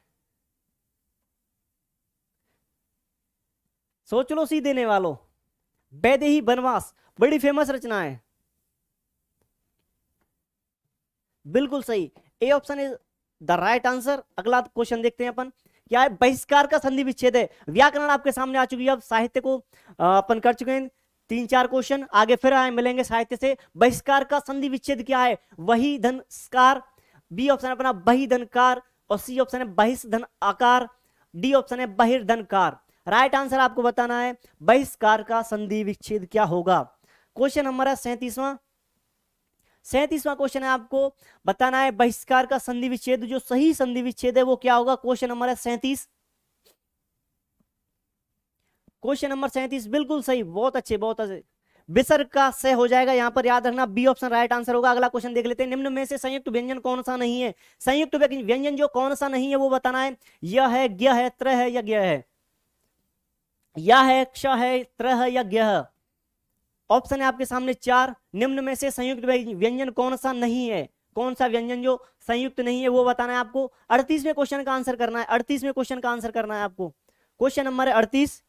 सोच लो सी देने वालों। वैदेही वनवास बड़ी फेमस रचना है, बिल्कुल सही। A option is the right answer. अगला क्वेश्चन देखते हैं अपन। क्या है। बहिष्कार का संधि विच्छेद है। व्याकरण आपके सामने आ चुकी है। अब साहित्य को अपन कर चुके हैं 3-4 क्वेश्चन। आगे फिर आए मिलेंगे साहित्य से। बहिष्कार का संधि विच्छेद क्या है। वही धनकार। बी ऑप्शन अपना बही धनकार। और सी ऑप्शन है बहिष्धन आकार। डी ऑप्शन है बहिर्धनकार। राइट आंसर आपको बताना है बहिष्कार का संधि विच्छेद क्या होगा। क्वेश्चन नंबर है 37वां। 37वां क्वेश्चन है, आपको बताना है बहिष्कार का संधि विच्छेद, जो सही संधि विच्छेद है वो क्या होगा। क्वेश्चन नंबर है 37। क्वेश्चन नंबर 37 बिल्कुल सही, बहुत अच्छे बहुत अच्छे। विसर्ग का से हो जाएगा यहां पर, याद रखना बी ऑप्शन राइट आंसर होगा। अगला क्वेश्चन देख लेते हैं। निम्न में से संयुक्त व्यंजन कौन सा नहीं है। संयुक्त व्यंजन जो कौन सा नहीं है वो बताना है। यह है, ज्ञ है, त्र है या ज्ञ है। या है, क्ष है, त्र है या ज्ञ है। ऑप्शन है आपके सामने 4। निम्न में से संयुक्त व्यंजन कौन सा नहीं है। कौन सा व्यंजन जो संयुक्त नहीं है वो बताना है आपको। 38वें क्वेश्चन का आंसर करना है। 38वें क्वेश्चन का आंसर करना है आपको। क्वेश्चन नंबर है 38।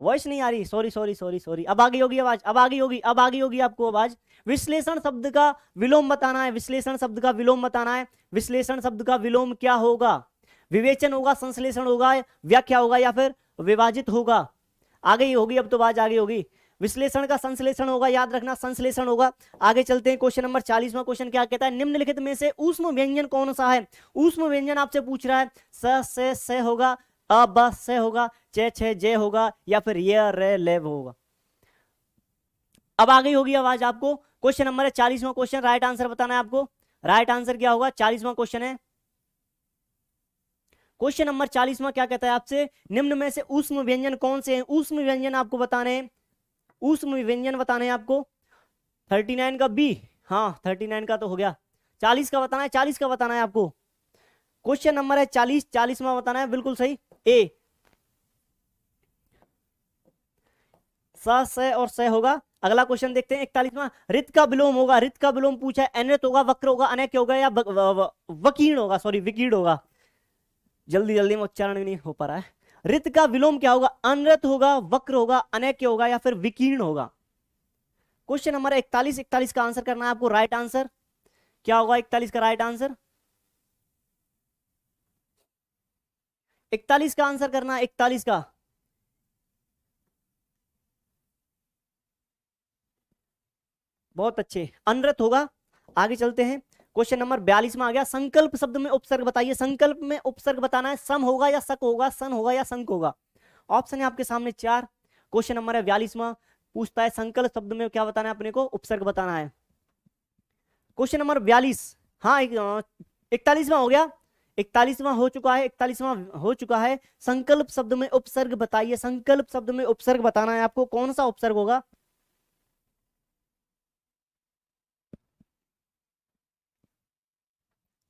वॉइस नहीं आ रही, सॉरी सॉरी सॉरी सॉरी। अब आ गई होगी आवाज, अब आ गई होगी, अब आ गई होगी आपको आवाज। विश्लेषण शब्द का विलोम बताना है। विश्लेषण शब्द का विलोम बताना है। विश्लेषण शब्द का विलोम क्या होगा। विवेचन होगा, संश्लेषण होगा, व्याख्या होगा या फिर विभाजित होगा। आ गई होगी अब तो आवाज आ गई होगी। विश्लेषण का संश्लेषण होगा, याद रखना संश्लेषण होगा। आगे चलते हैं। क्वेश्चन नंबर 40वां क्वेश्चन क्या कहता है। निम्नलिखित में से ऊष्म व्यंजन कौन सा है। ऊष्म व्यंजन आपसे पूछ रहा है। स से होगा, अ ब से होगा, चे छे जे होगा या फिर ये रे लेव होगा। अब आ गई होगी आवाज आपको। क्वेश्चन नंबर है 40वां क्वेश्चन, राइट आंसर बताना है आपको। राइट आंसर क्या होगा? 40वां क्वेश्चन है। क्वेश्चन नंबर 40वां क्या कहता है आपसे, निम्न में से ऊष्म व्यंजन कौन से हैं? ऊष्म व्यंजन आपको बताने हैं, ऊष्म व्यंजन बताने हैं आपको। 39 का बी, हाँ 39 का तो हो गया। 40 का बताना है, 40 का बताना है आपको। क्वेश्चन नंबर है 40, 40वां बताना है, बिल्कुल सही। ए स और स होगा। अगला क्वेश्चन देखते हैं 41वां। रित का विलोम होगा, रित का विलोम पूछा है, अनृत होगा, वक्र होगा, अनैक्य होगा या वकीर्ण होगा, सॉरी विकीर्ण होगा। जल्दी जल्दी में उच्चारण नहीं हो पा रहा है। रित का विलोम क्या होगा? अनृत होगा, वक्र होगा, अनैक्य होगा या फिर विकीर्ण होगा। क्वेश्चन नंबर 41, 41 का आंसर करना है आपको। राइट आंसर क्या होगा 41 का राइट आंसर? 41 का आंसर करना है, 41 का। बहुत अच्छे, अनृत होगा। आगे चलते हैं। क्वेश्चन नंबर 42 में आ गया। संकल्प शब्द में उपसर्ग बताइए। संकल्प में उपसर्ग बताना है, सम होगा या सक होगा, सन होगा या संक होगा। ऑप्शन है आपके सामने 4। क्वेश्चन नंबर है 42वां, पूछता है संकल्प शब्द में क्या बताना है अपने को? उपसर्ग बताना है। क्वेश्चन नंबर 42, हाँ 41वां हो गया, 41वां हो चुका है, 41वां हो चुका है। संकल्प शब्द में उपसर्ग बताइए। संकल्प शब्द में उपसर्ग बताना है आपको, कौन सा उपसर्ग होगा?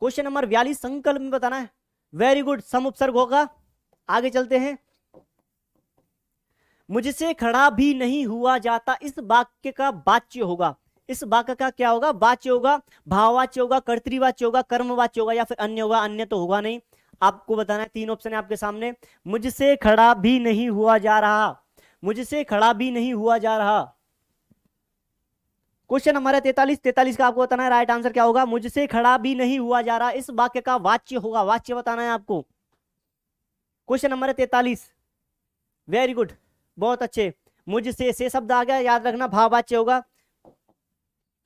क्वेश्चन नंबर 42 संकल्प में बताना है। वेरी गुड, सम उपसर्ग होगा। आगे चलते हैं। मुझसे खड़ा भी नहीं हुआ जाता, इस वाक्य का वाच्य होगा। इस वाक्य का क्या होगा? वाच्य होगा। भाववाच्य होगा, कर्तृवाच्य होगा, कर्मवाच्य होगा या फिर अन्य होगा? अन्य तो होगा नहीं। आपको बताना है, 3 ऑप्शन है आपके सामने। मुझसे खड़ा भी नहीं हुआ जा रहा, मुझसे खड़ा भी नहीं हुआ जा रहा। क्वेश्चन नंबर है 43, 43 का आपको बताना है राइट आंसर क्या होगा। मुझसे खड़ा भी नहीं हुआ जा रहा, इस वाक्य का वाच्य होगा। वाच्य बताना है आपको। क्वेश्चन नंबर है 43, वेरी गुड, बहुत अच्छे। मुझसे से शब्द आ गया, याद रखना भाववाच्य होगा।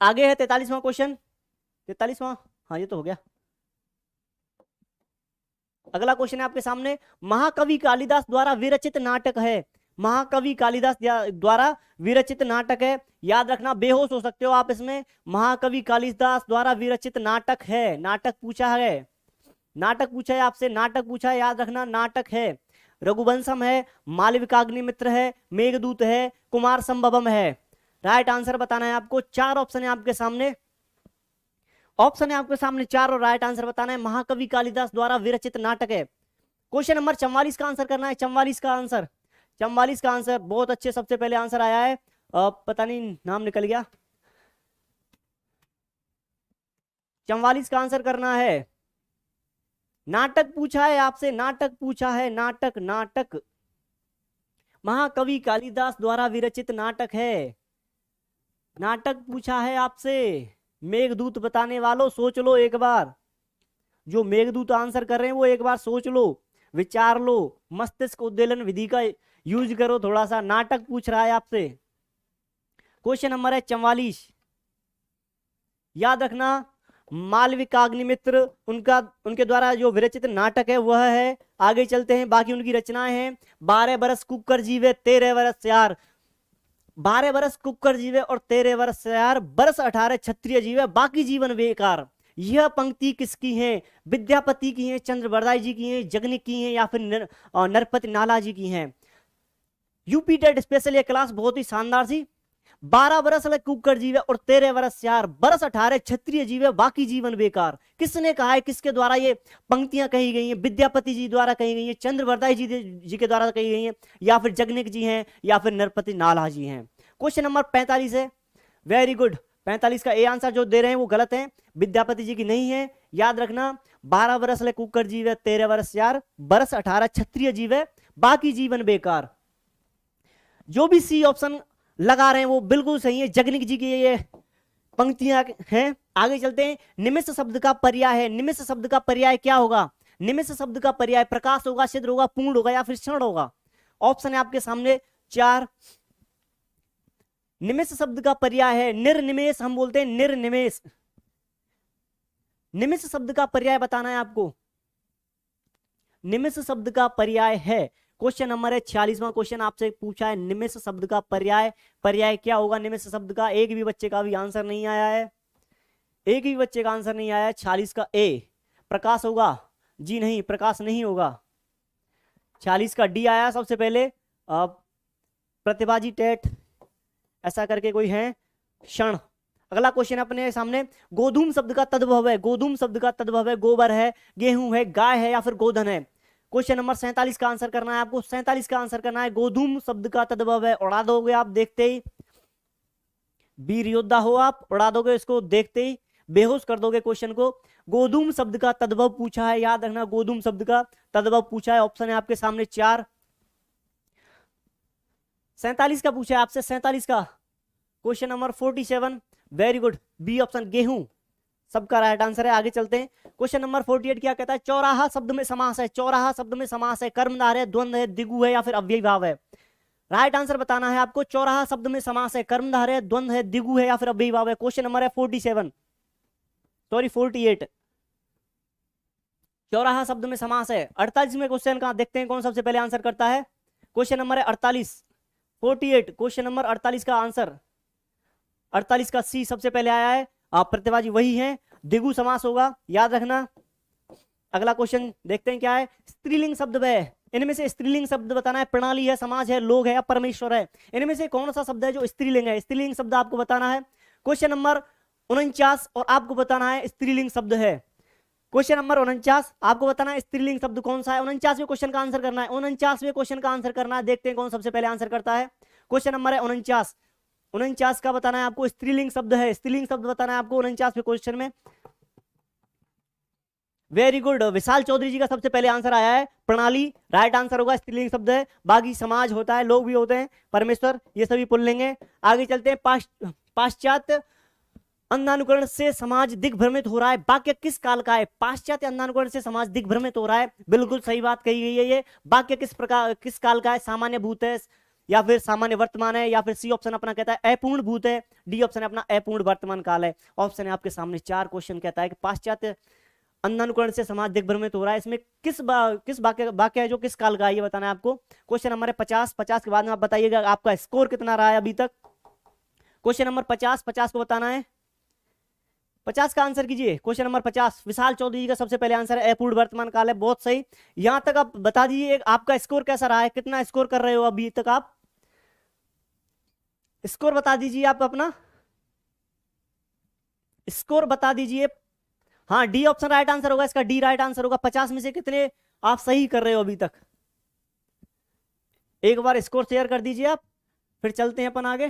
आगे है 43वां क्वेश्चन, 43वां, हाँ ये तो हो गया। अगला क्वेश्चन है आपके सामने। महाकवि कालिदास द्वारा विरचित नाटक है। महाकवि कालिदास द्वारा विरचित नाटक है। याद रखना, बेहोश हो सकते हो आप इसमें। महाकवि कालिदास द्वारा विरचित नाटक है। नाटक पूछा है, नाटक पूछा है आपसे, नाटक पूछा है, याद रखना नाटक है। रघुवंशम है, मालविकाग्निमित्र है, मेघदूत है, कुमार संभवम है। राइट आंसर बताना है आपको। 4 ऑप्शन है आपके सामने, ऑप्शन है आपके सामने 4 और राइट आंसर बताना है। महाकवि कालिदास द्वारा विरचित नाटक है। क्वेश्चन नंबर 44 का आंसर करना है। 44 का आंसर, 44 का आंसर, बहुत अच्छे, सबसे पहले आंसर आया है। पता नहीं नाम निकल गया। 44 का आंसर करना है। नाटक पूछा है आपसे, नाटक पूछा है, नाटक, नाटक। महाकवि कालिदास द्वारा विरचित नाटक है, नाटक पूछा है आपसे। मेघदूत बताने वालों सोच लो एक बार, जो मेघदूत आंसर कर रहे हैं वो एक बार सोच लो, विचार लो, मस्तिष्क उद्दोलन विधि का यूज करो थोड़ा सा। नाटक पूछ रहा है आपसे। क्वेश्चन नंबर है 44, याद रखना मालविकाग्निमित्र, उनका, उनके द्वारा जो विरचित नाटक है वह है। आगे चलते हैं, बाकी उनकी रचनाएं हैं। 12 बरस कुकर जीवे 13 बरस यार, 12 बरस कुकर जीवे और 13 बरस यार, बरस 18 क्षत्रिय जीवे, बाकी जीवन बेकार। यह पंक्ति किसकी है? विद्यापति की है, चंद्रवरदाई जी की है, जगनिक की है या फिर नरपति नाला जी की है। यूपी टेट स्पेशल ये क्लास बहुत ही शानदार थी। 12 बरस कुकर जीवे और 13 बरस यार, बरस 18 क्षत्रिय जीवे, बाकी जीवन बेकार। किसने कहा है? किसके द्वारा ये पंक्तियां कही गई हैं? विद्यापति जी द्वारा कही गई है, चंद्रवरदाई जी के द्वारा कही गई है, या फिर जगनिक जी हैं, या फिर नरपति नाला जी हैं। क्वेश्चन नंबर 45 है, वेरी गुड। 45 का ए आंसर जो दे रहे हैं वो गलत है, विद्यापति जी की नहीं है। याद रखना 12 बरस कुकर जीवे 13 बरस यार, बरस 18 क्षत्रिय जीवे, बाकी जीवन बेकार। जो भी सी ऑप्शन लगा रहे हैं वो बिल्कुल सही है, जगनिक जी की ये पंक्तियां हैं। आगे चलते हैं। निमिष शब्द का पर्याय है, निमिष शब्द का पर्याय क्या होगा? निमिष शब्द का पर्याय प्रकाश होगा, छिद्र होगा, पूर्ण होगा या फिर क्षण होगा। ऑप्शन है आपके सामने 4। निमिष शब्द का पर्याय है निर्निमेष, हम बोलते हैं निर्निमेष। निमिष शब्द का पर्याय बताना है आपको। निमिष शब्द का पर्याय है। क्वेश्चन नंबर है 46वां क्वेश्चन आपसे पूछा है निमिष शब्द का पर्याय। पर्याय क्या होगा निमिष शब्द का? एक भी बच्चे का भी आंसर नहीं आया है, एक भी बच्चे का आंसर नहीं आया है। 46 का ए प्रकाश होगा? जी नहीं, प्रकाश नहीं होगा। 46 का डी आया सबसे पहले, प्रतिभाजी टेट ऐसा करके कोई है, क्षण। अगला क्वेश्चन अपने सामने, गोधूम शब्द का तद्भव है, गोधूम शब्द का तद्भव है, गोबर है, गेहूं है, गाय है या फिर गोधन है। क्वेश्चन नंबर 47 का आंसर करना है आपको, 47 का आंसर करना है। गोधूम शब्द का तद्भव है, उड़ा दोगे आप देखते ही, वीर योद्धा हो आप, उड़ा दोगे इसको देखते ही, बेहोश कर दोगे क्वेश्चन को। गोधूम शब्द का तद्भव पूछा है, याद रखना गोधूम शब्द का तद्भव पूछा है। ऑप्शन है आपके सामने 4। 47 का पूछा है आपसे, 47 का question number 47, very good, B option गेहूं सबका राइट आंसर है। आगे चलते हैं, क्वेश्चन नंबर 48 क्या कहता है? चौराहा शब्द में समास है, चौराहा शब्द में समास है, कर्मधारय है, द्वंद्व है, दिगु है या फिर अव्ययी भाव है। राइट आंसर बताना है आपको। चौराहा शब्द में समास है, कर्मधारय है, द्वंद्व है, दिगु है या फिर अव्ययी भाव है। क्वेश्चन नंबर है 48। चौराहा शब्द में समास है। 48 में क्वेश्चन का देखते हैं कौन सबसे पहले आंसर करता है। क्वेश्चन नंबर है 48 क्वेश्चन नंबर 48 का आंसर, 48 का सी सबसे पहले आया है। आप प्रतिभाजी वही हैं, दिगु समास होगा, याद रखना। अगला क्वेश्चन देखते हैं क्या है। स्त्रीलिंग शब्द है, इनमें से स्त्रीलिंग शब्द बताना है। प्रणाली है, समाज है, लोग है या परमेश्वर है। इनमें से कौन सा शब्द है जो स्त्रीलिंग है? स्त्रीलिंग शब्द आपको बताना है। क्वेश्चन नंबर 49 और आपको बताना है स्त्रीलिंग शब्द है। क्वेश्चन नंबर 49 आपको बताना है स्त्रीलिंग शब्द कौन सा है। 49वें क्वेश्चन का आंसर करना है, 49वें क्वेश्चन का आंसर करना है। देखते हैं कौन सबसे पहले आंसर करता है। क्वेश्चन नंबर है 49 का बताना है आपको, स्त्रीलिंग शब्द है, स्त्रीलिंग शब्द बताना है आपको 49वें क्वेश्चन में। वेरी गुड, विशाल चौधरी जी का सबसे पहले आंसर आया है, प्रणाली राइट आंसर होगा, स्त्रीलिंग शब्द है। बाकी समाज होता है, लोग भी होते हैं, परमेश्वर, ये सभी पुल्लिंग है। आगे चलते हैं, पाश्चात्य अंधानुकरण से समाज दिग्भ्रमित हो रहा है, वाक्य किस काल का है? पाश्चात्य अंधानुकरण से समाज दिग्भ्रमित हो रहा है, बिल्कुल सही बात कही गई है। ये वाक्य किस काल का है? सामान्य भूत है या फिर सामान्य वर्तमान है या फिर सी ऑप्शन अपना कहता है अपूर्ण भूत है, डी ऑप्शन है अपना अपूर्ण वर्तमान काल है। ऑप्शन है आपके सामने 4 क्वेश्चन कहता है कि पाश्चात्य अंधानुकरण से समाज दिग्भ्रमित हो रहा है, इसमें किस वाक्य है जो किस काल का है ये बताना है आपको। क्वेश्चन नंबर है 50 के बाद में आप बताइएगा आपका स्कोर कितना रहा है अभी तक। क्वेश्चन नंबर 50 को बताना है, 50 का आंसर कीजिए। क्वेश्चन नंबर 50 विशाल चौधरी जी का सबसे पहले आंसर है अपूर्ण वर्तमान काल है, बहुत सही। यहां तक आप बता दीजिए आपका स्कोर कैसा रहा है, कितना स्कोर कर रहे हो अभी तक आप? स्कोर बता दीजिए आप अपना, स्कोर बता दीजिए। हाँ, डी ऑप्शन राइट आंसर होगा इसका, डी राइट आंसर होगा। 50 में से कितने आप सही कर रहे हो अभी तक? एक बार स्कोर शेयर कर दीजिए आप, फिर चलते हैं अपन आगे।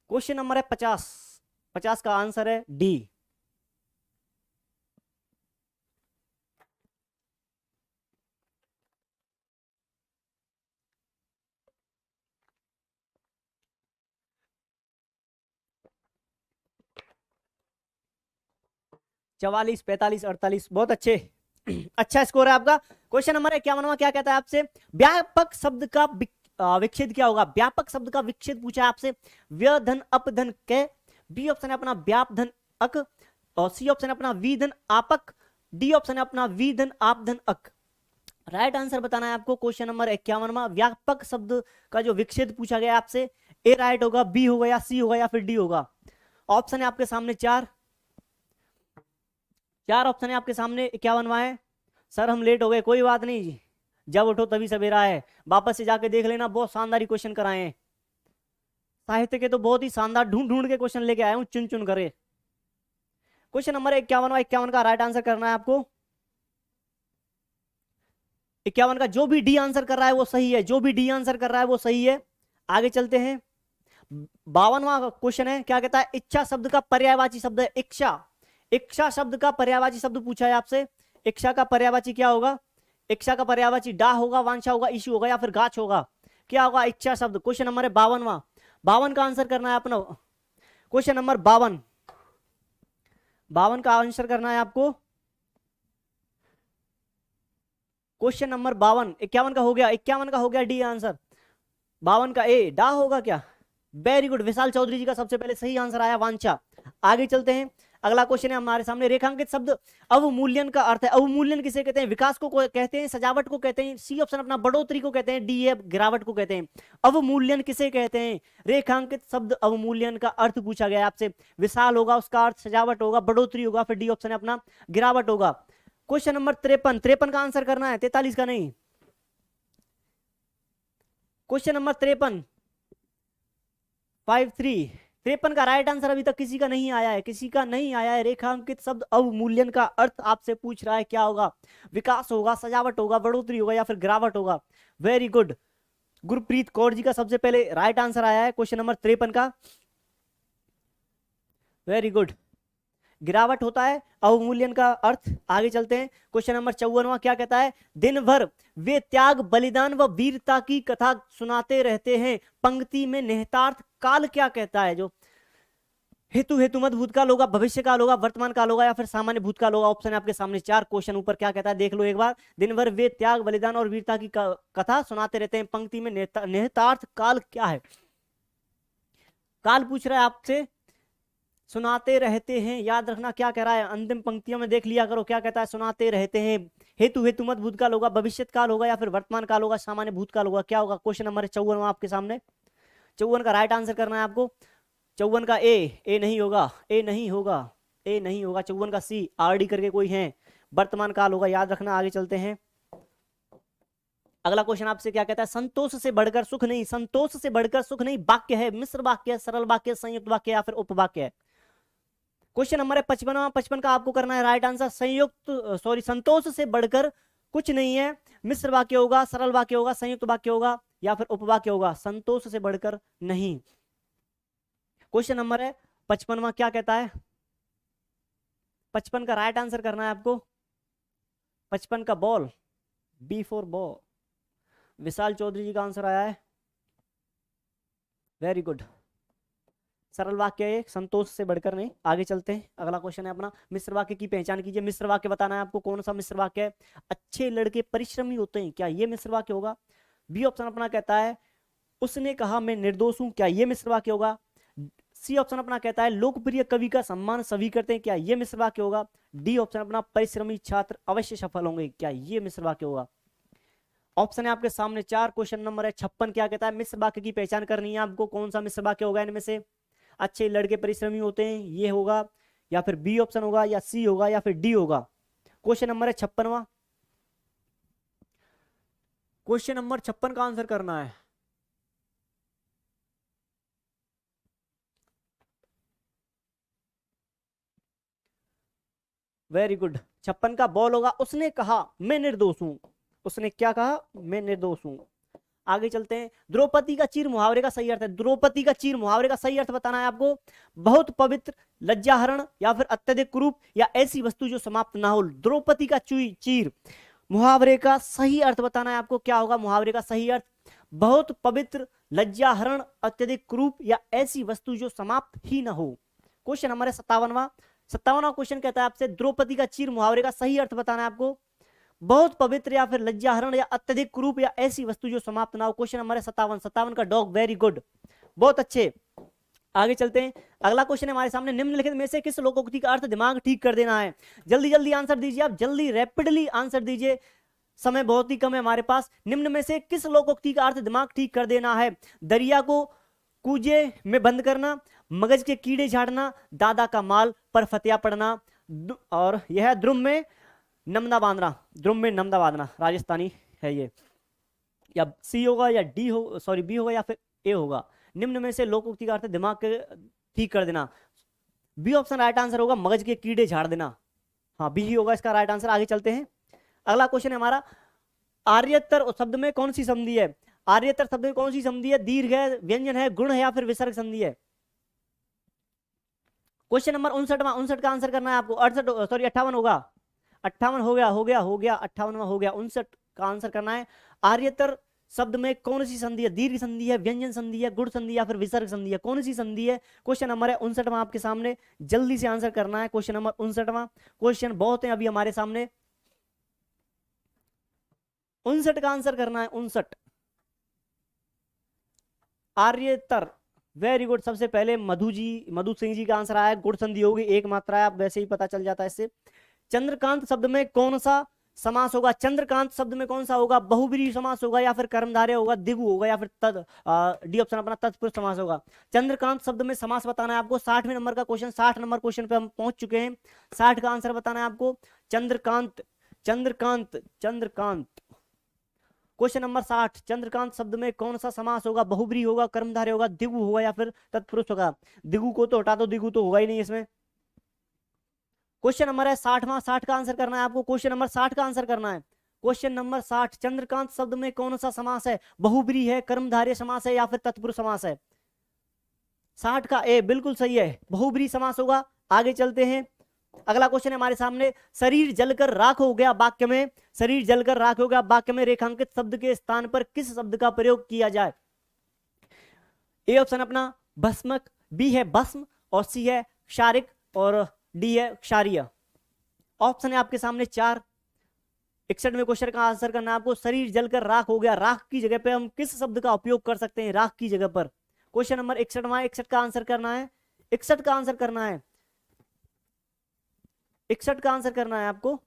क्वेश्चन नंबर है 50 का आंसर है डी। चवालीस, 45, 48, बहुत अच्छे, अच्छा स्कोर है आपका। क्वेश्चन नंबर 51 क्या कहता है आपसे? व्यापक शब्द का विच्छेद क्या होगा? व्यापक शब्द का विच्छेद पूछा है आपसे। व्य धन अप धन के, बी ऑप्शन है अपना व्याप धन अक, और सी ऑप्शन है अपना वी धन आपक, डी ऑप्शन है अपना वी धन आप धन अक। राइट आंसर बताना है आपको। क्वेश्चन नंबर 51 व्यापक शब्द का जो विच्छेद पूछा गया आपसे, ए राइट होगा, बी होगा या सी होगा या फिर डी होगा। ऑप्शन है आपके सामने 4 ऑप्शन है आपके सामने। 51वां है। सर हम लेट हो गए, कोई बात नहीं जी, जब उठो तभी सवेरा है, वापस से जाके देख लेना, बहुत शानदार क्वेश्चन कराए हैं। साहित्य के तो बहुत ही शानदार ढूंढ के क्वेश्चन लेके आया हूं, चुन चुन करे। क्वेश्चन नंबर 51 का राइट आंसर करना है आपको। 51 का जो भी डी आंसर कर रहा है वो सही है, जो भी डी आंसर कर रहा है वो सही है। आगे चलते हैं, 52वां क्वेश्चन है, क्या कहता है? इच्छा शब्द का पर्यायवाची शब्द है इच्छा। इच्छा शब्द का पर्यायवाची शब्द पूछा है आपसे। इच्छा का पर्यायवाची क्या होगा? इच्छा का पर्यायवाची डा होगा, वांछा होगा, इशू होगा या फिर गाछ होगा। क्या होगा इच्छा शब्द? क्वेश्चन नंबर है 52वां, 52 का आंसर करना है अपना। क्वेश्चन नंबर 52 का आंसर करना है आपको। क्वेश्चन नंबर 52, 51 का हो गया, 51 का हो गया डी आंसर। 52 का ए डा होगा क्या? वेरी गुड, विशाल चौधरी जी का सबसे पहले सही आंसर आया, वांछा। आगे चलते हैं, अगला क्वेश्चन है हमारे सामने, रेखांकित शब्द अवमूल्यन का अर्थ है। अवमूल्यन किसे कहते हैं? विकास को कहते हैं, सजावट को कहते हैं, सी ऑप्शन अपना बढ़ोतरी को कहते हैं, डी है गिरावट को कहते हैं। अवमूल्यन किसे कहते हैं? रेखांकित शब्द अवमूल्यन का अर्थ पूछा गया आपसे। विशाल होगा उसका अर्थ, सजावट होगा, बढ़ोतरी होगा, फिर डी ऑप्शन है अपना गिरावट होगा। क्वेश्चन नंबर 53 का आंसर करना है, 43 का नहीं। क्वेश्चन नंबर 53 53 का राइट आंसर अभी तक किसी का नहीं आया है, किसी का नहीं आया है। रेखांकित शब्द अवमूल्यन का अर्थ आपसे पूछ रहा है, क्या होगा? विकास होगा, सजावट होगा, बढ़ोतरी होगा या फिर गिरावट होगा। वेरी गुड, गुरप्रीत कौर जी का सबसे पहले राइट आंसर आया है क्वेश्चन नंबर 53 का। वेरी गुड, गिरावट होता है अवमूल्यन का अर्थ। आगे चलते हैं, क्वेश्चन नंबर 54वां क्या कहता है? दिन भर वे त्याग, बलिदान व वीरता की कथा सुनाते रहते हैं। पंक्ति में निहितार्थ काल क्या कहता है? जो हेतु मत भूतकाल होगा, भविष्य काल होगा, वर्तमान काल होगा या फिर सामान्य भूतकाल होगा। ऑप्शन है आपके सामने, 4 क्वेश्चन ऊपर क्या कहता है देख लो एक बार। दिन भर वे त्याग, बलिदान और वीरता की कथा सुनाते रहते हैं। पंक्ति में निहितार्थ काल क्या है? काल पूछ रहा है आपसे, सुनाते रहते हैं, याद रखना क्या कह रहा है, अंतिम पंक्तियों में देख लिया करो क्या कहता है। सुनाते रहते हैं, हेतु मत भूतकाल होगा, भविष्य काल होगा या फिर वर्तमान काल होगा, सामान्य भूतकाल होगा, क्या होगा? क्वेश्चन नंबर 54 आपके सामने। 54 का राइट आंसर करना है आपको। 54 का ए नहीं होगा, ए नहीं होगा, ए नहीं होगा। 54 का सी, आरडी करके कोई है, वर्तमान काल होगा, याद रखना। आगे चलते हैं, अगला क्वेश्चन आपसे क्या कहता है? संतोष से बढ़कर सुख नहीं, संतोष से बढ़कर सुख नहीं वाक्य है, मिश्र वाक्य है, सरल वाक्य, संयुक्त वाक्य या फिर उपवाक्य है। क्वेश्चन नंबर है 55 का आपको करना है राइट आंसर। संतोष से बढ़कर कुछ नहीं है, मिश्र वाक्य होगा, सरल वाक्य होगा, संयुक्त वाक्य होगा या फिर उपवाक्य होगा। संतोष से बढ़कर नहीं। क्वेश्चन नंबर है 55वां क्या कहता है? 55 का राइट आंसर करना है आपको। 55 का बॉल, बी फॉर बॉल, विशाल चौधरी जी का आंसर आया है। वेरी गुड, सरल वाक्य है, संतोष से बढ़कर नहीं। आगे चलते हैं, अगला क्वेश्चन है अपना, मिश्र वाक्य की पहचान कीजिए। मिश्र वाक्य बताना है आपको, कौन सा मिश्र वाक्य है? अच्छे लड़के परिश्रमी होते हैं, क्या ये मिश्र वाक्य होगा? बी ऑप्शन अपना कहता है उसने कहा मैं निर्दोष हूं, क्या ये मिश्र वाक्य होगा? सी ऑप्शन अपना कहता है लोकप्रिय कवि का सम्मान सभी करते हैं, क्या ये मिश्र वाक्य होगा? डी ऑप्शन अपना परिश्रमी छात्र अवश्य सफल होंगे, क्या ये मिश्र वाक्य होगा? ऑप्शन है आपके सामने 4। क्वेश्चन नंबर है 56 क्या कहता है? मिश्र वाक्य की पहचान करनी है आपको, कौन सा मिश्र वाक्य होगा इनमें से? अच्छे लड़के परिश्रमी होते हैं, ये होगा या फिर बी ऑप्शन होगा या सी होगा या फिर डी होगा। क्वेश्चन नंबर है 56वां, क्वेश्चन नंबर 56 का आंसर करना है। वेरी गुड, 56 का बॉल होगा उसने कहा मैं निर्दोष हूं। उसने क्या कहा? मैं निर्दोष हूं। आगे चलते हैं, द्रौपदी का चीर मुहावरे का सही अर्थ है। द्रौपदी का चीर मुहावरे का सही अर्थ बताना है आपको। बहुत पवित्र, लज्जाहरण या फिर अत्यधिक कुरूप या ऐसी वस्तु जो समाप्त ना हो। द्रौपदी का चीर मुहावरे का सही अर्थ बताना है आपको, क्या होगा मुहावरे का सही अर्थ? बहुत पवित्र, लज्जाहरण, अत्यधिक कुरूप या ऐसी वस्तु जो समाप्त ही ना हो। क्वेश्चन नंबर है 57वां क्वेश्चन कहता है आपसे द्रौपदी का चीर मुहावरे का सही अर्थ बताना है आपको। बहुत पवित्र या फिर लज्जाहरण या अत्यधिक कुरूप या ऐसी वस्तु जो समाप्त ना हो। क्वेश्चन नंबर है 57 का डॉग। वेरी गुड, बहुत अच्छे। आगे चलते हैं, अगला क्वेश्चन है हमारे सामने, निम्नलिखित में से किस लोकोक्ति का अर्थ दिमाग ठीक कर देना है? जल्दी जल्दी आंसर दीजिए आप, जल्दी रैपिडली आंसर दीजिए, समय बहुत ही कम है हमारे पास। निम्न में से किस लोकोक्ति का अर्थ दिमाग ठीक कर देना है? दरिया को कूजे में बंद करना, मगज के कीड़े झाड़ना, दादा का माल पर फतिया पड़ना, और यह द्रुम में नमदा बांधना। द्रुम में नमदा बांधना राजस्थानी है ये, या सी होगा या डी हो, सॉरी बी होगा या फिर ए होगा। निम्न में से लोकोक्ति का अर्थ दिमाग के ठीक कर देना। बी ऑप्शन राइट आंसर होगा, मगज के कीड़े झाड़ देना। हाँ, बी ही होगा इसका राइट आंसर। आगे चलते हैं, अगला क्वेश्चन है हमारा, आर्यतर शब्द में कौन सी संधि है? आर्यतर शब्द में कौन सी संधि है? दीर्घ है, व्यंजन है, गुण है या फिर विसर्ग संधि है? क्वेश्चन नंबर 59 का आंसर करना है आपको। 58 होगा, 58 हो गया 58वां हो गया। 59 का आंसर करना है। आर्यतर शब्द में कौन सी संधि है? दीर्घ संधि है, व्यंजन संधि है, गुण संधि या फिर विसर्ग संधि है? कौन सी संधि है? क्वेश्चन नंबर है 59वां आपके सामने, जल्दी से आंसर करना है। क्वेश्चन नंबर 59वां, क्वेश्चन बहुत है अभी हमारे सामने। 59 का आंसर करना है। 59 आर्यतर वेरी गुड। सबसे पहले मधु सिंह जी का आंसर आया, गुड़ संधि होगी, एक मात्रा है, आप वैसे ही पता चल जाता है इससे। चंद्रकांत शब्द में कौन सा समास होगा? चंद्रकांत शब्द में कौन सा होगा? बहुब्रीहि समास होगा या फिर कर्मधारय होगा, द्विगु होगा या फिर डी ऑप्शन अपना तत्पुरुष समास होगा। चंद्रकांत शब्द में समास बताना है आपको। 60वें नंबर का क्वेश्चन, 60 नंबर क्वेश्चन पे हम पहुंच चुके हैं। 60 का आंसर बताना है आपको। चंद्रकांत चंद्रकांत चंद्रकांत क्वेश्चन नंबर 60, चंद्रकांत शब्द में कौन सा समास होगा? बहुब्रीहि होगा, कर्मधारय होगा, द्विगु होगा या फिर तत्पुरुष होगा। द्विगु को तो हटा दो, द्विगु तो होगा ही नहीं इसमें। क्वेश्चन नंबर है 60वां, 60 का आंसर करना है आपको। क्वेश्चन नंबर 60 का आंसर करना है। क्वेश्चन नंबर 60, चंद्रकांत शब्द में कौन सा समास है? बहुब्रीहि है, कर्मधारय समास है या फिर तत्पुरुष समास है? 60 का ए बिल्कुल सही है, बहुब्रीहि समास होगा। आगे चलते हैं, अगला क्वेश्चन है हमारे सामने। शरीर जलकर राख हो गया वाक्य में, शरीर जलकर राख हो गया वाक्य में रेखांकित शब्द के स्थान पर किस शब्द का प्रयोग किया जाए? ए ऑप्शन अपना भस्मक, बी है भस्म और सी है क्षारिक और डी है क्षारीय। ऑप्शन है आपके सामने 4। 61वें क्वेश्चन का आंसर करना है आपको। शरीर जलकर राख हो गया, राख की जगह पे हम किस शब्द का उपयोग कर सकते हैं? राख की जगह पर। क्वेश्चन नंबर 61वां, 61 का आंसर करना है। 61 का आंसर करना है, 61 का आंसर करना है आपको।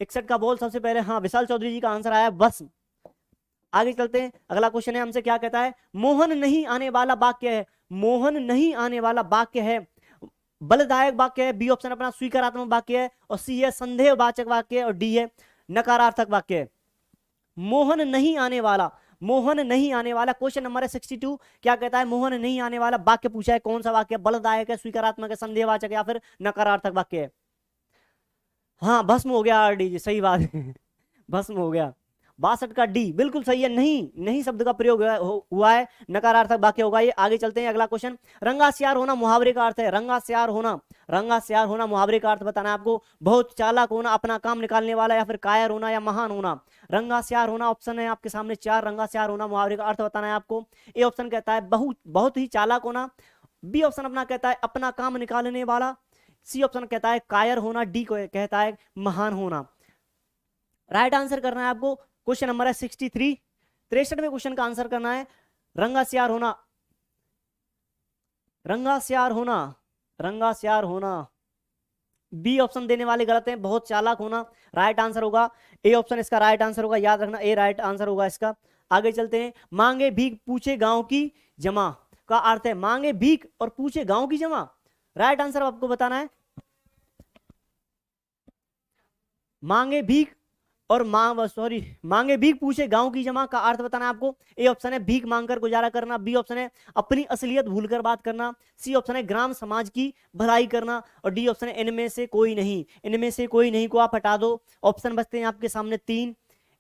61 का बोल सबसे पहले, हाँ विशाल चौधरी जी का आंसर आया भस्म। आगे चलते हैं, अगला क्वेश्चन है हमसे क्या कहता है? मोहन नहीं आने वाला वाक्य है, मोहन नहीं आने वाला वाक्य है, बलदायक वाक्य है, बी ऑप्शन अपना स्वीकारात्मक वाक्य है और सी है संदेहवाचक वाक्य है और डी है नकारार्थक वाक्य है। मोहन नहीं आने वाला, मोहन नहीं आने वाला। क्वेश्चन नंबर है 62, क्या कहता है? मोहन नहीं आने वाला वाक्य पूछा है, कौन सा वाक्य? बलदायक है, स्वीकारात्मक है, संदेहवाचक है या फिर नकारार्थक वाक्य है? हाँ भस्म हो गया आरडी जी, सही बात है भस्म हो गया। 62 का डी बिल्कुल सही है, नहीं नहीं शब्द का प्रयोग हुआ है, नकारार्थक वाक्य होगा ये। आगे चलते हैं, अगला क्वेश्चन। रंगास्यार होना मुहावरे का अर्थ है, रंगास्यार होना, रंगास्यार होना मुहावरे का अर्थ बताना है आपको। बहुत चालाक होना, अपना काम निकालने वाला या फिर कायर होना या महान होना। रंगास्यार होना ऑप्शन है आपके सामने 4, रंगास्यार होना मुहावरे का अर्थ बताना है आपको। ए ऑप्शन कहता है बहुत ही चालाक होना, बी ऑप्शन अपना कहता है अपना काम निकालने वाला, सी ऑप्शन कहता है कायर होना, डी कहता है महान होना। राइट आंसर करना है आपको। क्वेश्चन नंबर है 63, 63वें क्वेश्चन का आंसर करना है। रंगास्यार होना, रंगास्यार होना, रंगास्यार होना, बी ऑप्शन देने वाले गलत हैं, बहुत चालाक होना राइट आंसर होगा। ए ऑप्शन इसका राइट आंसर होगा, याद रखना ए राइट आंसर होगा इसका। आगे चलते हैं, मांगे भीख पूछे गांव की जमा का अर्थ है, मांगे भीख और पूछे गांव की जमा। राइट आंसर आपको बताना है। मांगे भीख और मांगे भीख पूछे गांव की जमा का अर्थ बताना है आपको। ए ऑप्शन है भीख मांगकर गुजारा करना, बी ऑप्शन है अपनी असलियत भूलकर बात करना, सी ऑप्शन है ग्राम समाज की भलाई करना और डी ऑप्शन है इनमें से कोई नहीं। इनमें से कोई नहीं को आप हटा दो, ऑप्शन बचते हैं आपके सामने 3,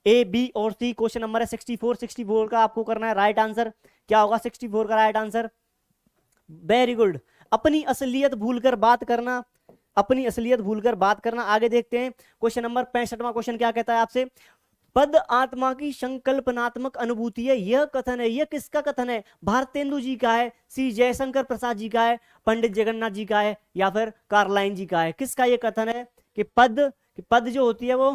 ए बी और सी। क्वेश्चन नंबर है 64, 64 का आपको करना है राइट आंसर। क्या होगा 64 का राइट आंसर? वेरी गुड, अपनी असलियत भूलकर बात करना, अपनी असलियत भूलकर बात करना। आगे देखते हैं, क्वेश्चन नंबर 65वां क्वेश्चन क्या कहता है आपसे? पद आत्मा की संकल्पनात्मक अनुभूति है, यह कथन है, यह किसका कथन है? भारतेंदु जी का है, सी जयशंकर प्रसाद जी का है, पंडित जगन्नाथ जी का है या फिर कार्लाइन जी का है? किसका यह कथन है कि पद जो होती है वो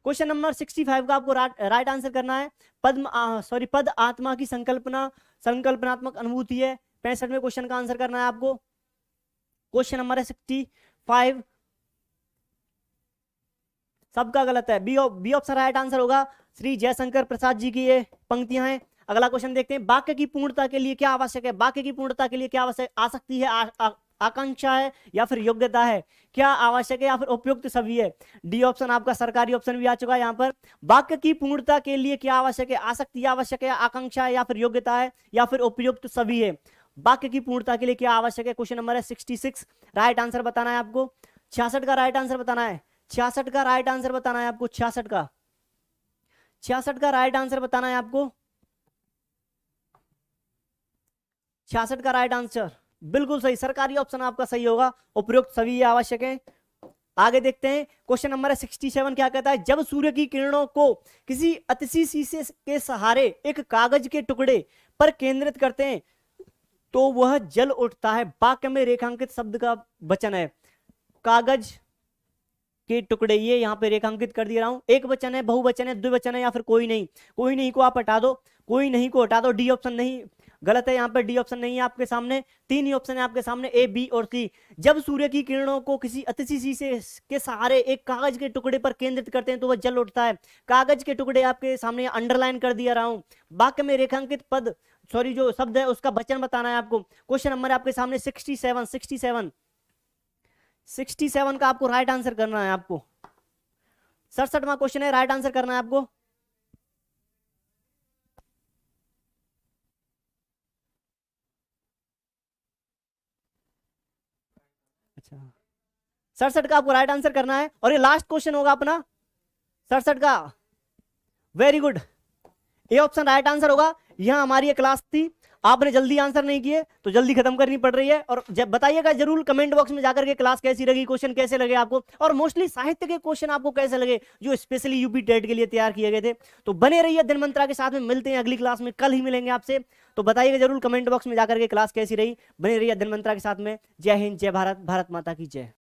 क्वेश्चन नंबर 65 का आपको राइट आंसर करना है। पद आत्मा की संकल्पनात्मक अनुभूति है। 65वें क्वेश्चन का आंसर करना है आपको। क्वेश्चन नंबर है 65, सबका गलत है, बी ऑप्शन राइट आंसर होगा। श्री जयशंकर प्रसाद जी की ये पंक्तियां हैं। अगला क्वेश्चन देखते हैं, वाक्य की पूर्णता के लिए क्या आवश्यक है? वाक्य की पूर्णता के लिए क्या आवश्यक? आसक्ति है, आकांक्षा है या फिर योग्यता है? क्या आवश्यक है या फिर उपयुक्त सभी है? डी ऑप्शन आपका सरकारी ऑप्शन भी आ चुका है यहाँ पर। वाक्य की पूर्णता के लिए क्या आवश्यक है? आसक्ति आवश्यक है, आकांक्षा है या फिर योग्यता है या फिर उपयुक्त सभी है? वाक्य की पूर्णता के लिए क्या आवश्यक है? क्वेश्चन नंबर है 66, राइट आंसर बताना है आपको। 66 का राइट आंसर बताना है, 66 का राइट आंसर बताना है आपको, 66 का राइट आंसर बताना है आपको, 66 का राइट आंसर बिल्कुल सही, सरकारी ऑप्शन आपका सही होगा, उपयुक्त सभी आवश्यक है। आगे देखते हैं, क्वेश्चन नंबर है 67 क्या कहता है? जब सूर्य की किरणों को किसी अतिशी शीशे के सहारे एक कागज के टुकड़े पर केंद्रित करते हैं तो वह जल उठता है। वाक्य में रेखांकित शब्द का वचन है कागज के टुकड़े, ये यहाँ पे रेखांकित कर दिया रहा हूं। एक वचन है, बहुवचन है, द्विवचन है, या फिर कोई नहीं। कोई नहीं को आप हटा दो, कोई नहीं को हटा दो। डी ऑप्शन नहीं, गलत है, यहाँ पे डी ऑप्शन नहीं है आपके सामने। तीन ही ऑप्शन है आपके सामने, ए, बी और सी। जब सूर्य की किरणों को किसी अतिशी शीशे के सहारे एक कागज के टुकड़े पर केंद्रित करते हैं तो वह जल उठता है। कागज के टुकड़े आपके सामने अंडरलाइन कर दिया रहा हूं। वाक्य में रेखांकित पद सॉरी जो शब्द है उसका वचन बताना है आपको। क्वेश्चन नंबर आपके सामने 67 का आपको राइट आंसर करना है। आपको 67वां क्वेश्चन है, राइट आंसर करना है आपको। अच्छा, 67 का आपको राइट आंसर करना है और ये लास्ट क्वेश्चन होगा अपना 67 का। वेरी गुड, ये ऑप्शन राइट आंसर होगा। यहां हमारी ये क्लास थी, आपने जल्दी आंसर नहीं किए तो जल्दी खत्म करनी पड़ रही है। और जब बताइएगा जरूर कमेंट बॉक्स में जाकर के क्लास कैसी लगी, क्वेश्चन कैसे लगे आपको, और मोस्टली साहित्य के क्वेश्चन आपको कैसे लगे जो स्पेशली यूपी टेट के लिए तैयार किए गए थे। तो बने रहिए दिन मंत्रा के साथ में, मिलते हैं अगली क्लास में, कल ही मिलेंगे आपसे। तो बताइएगा जरूर कमेंट बॉक्स में जाकर के क्लास कैसी रही। बने रहिए दिन मंत्रा के साथ में। जय हिंद, जय भारत, भारत माता की जय।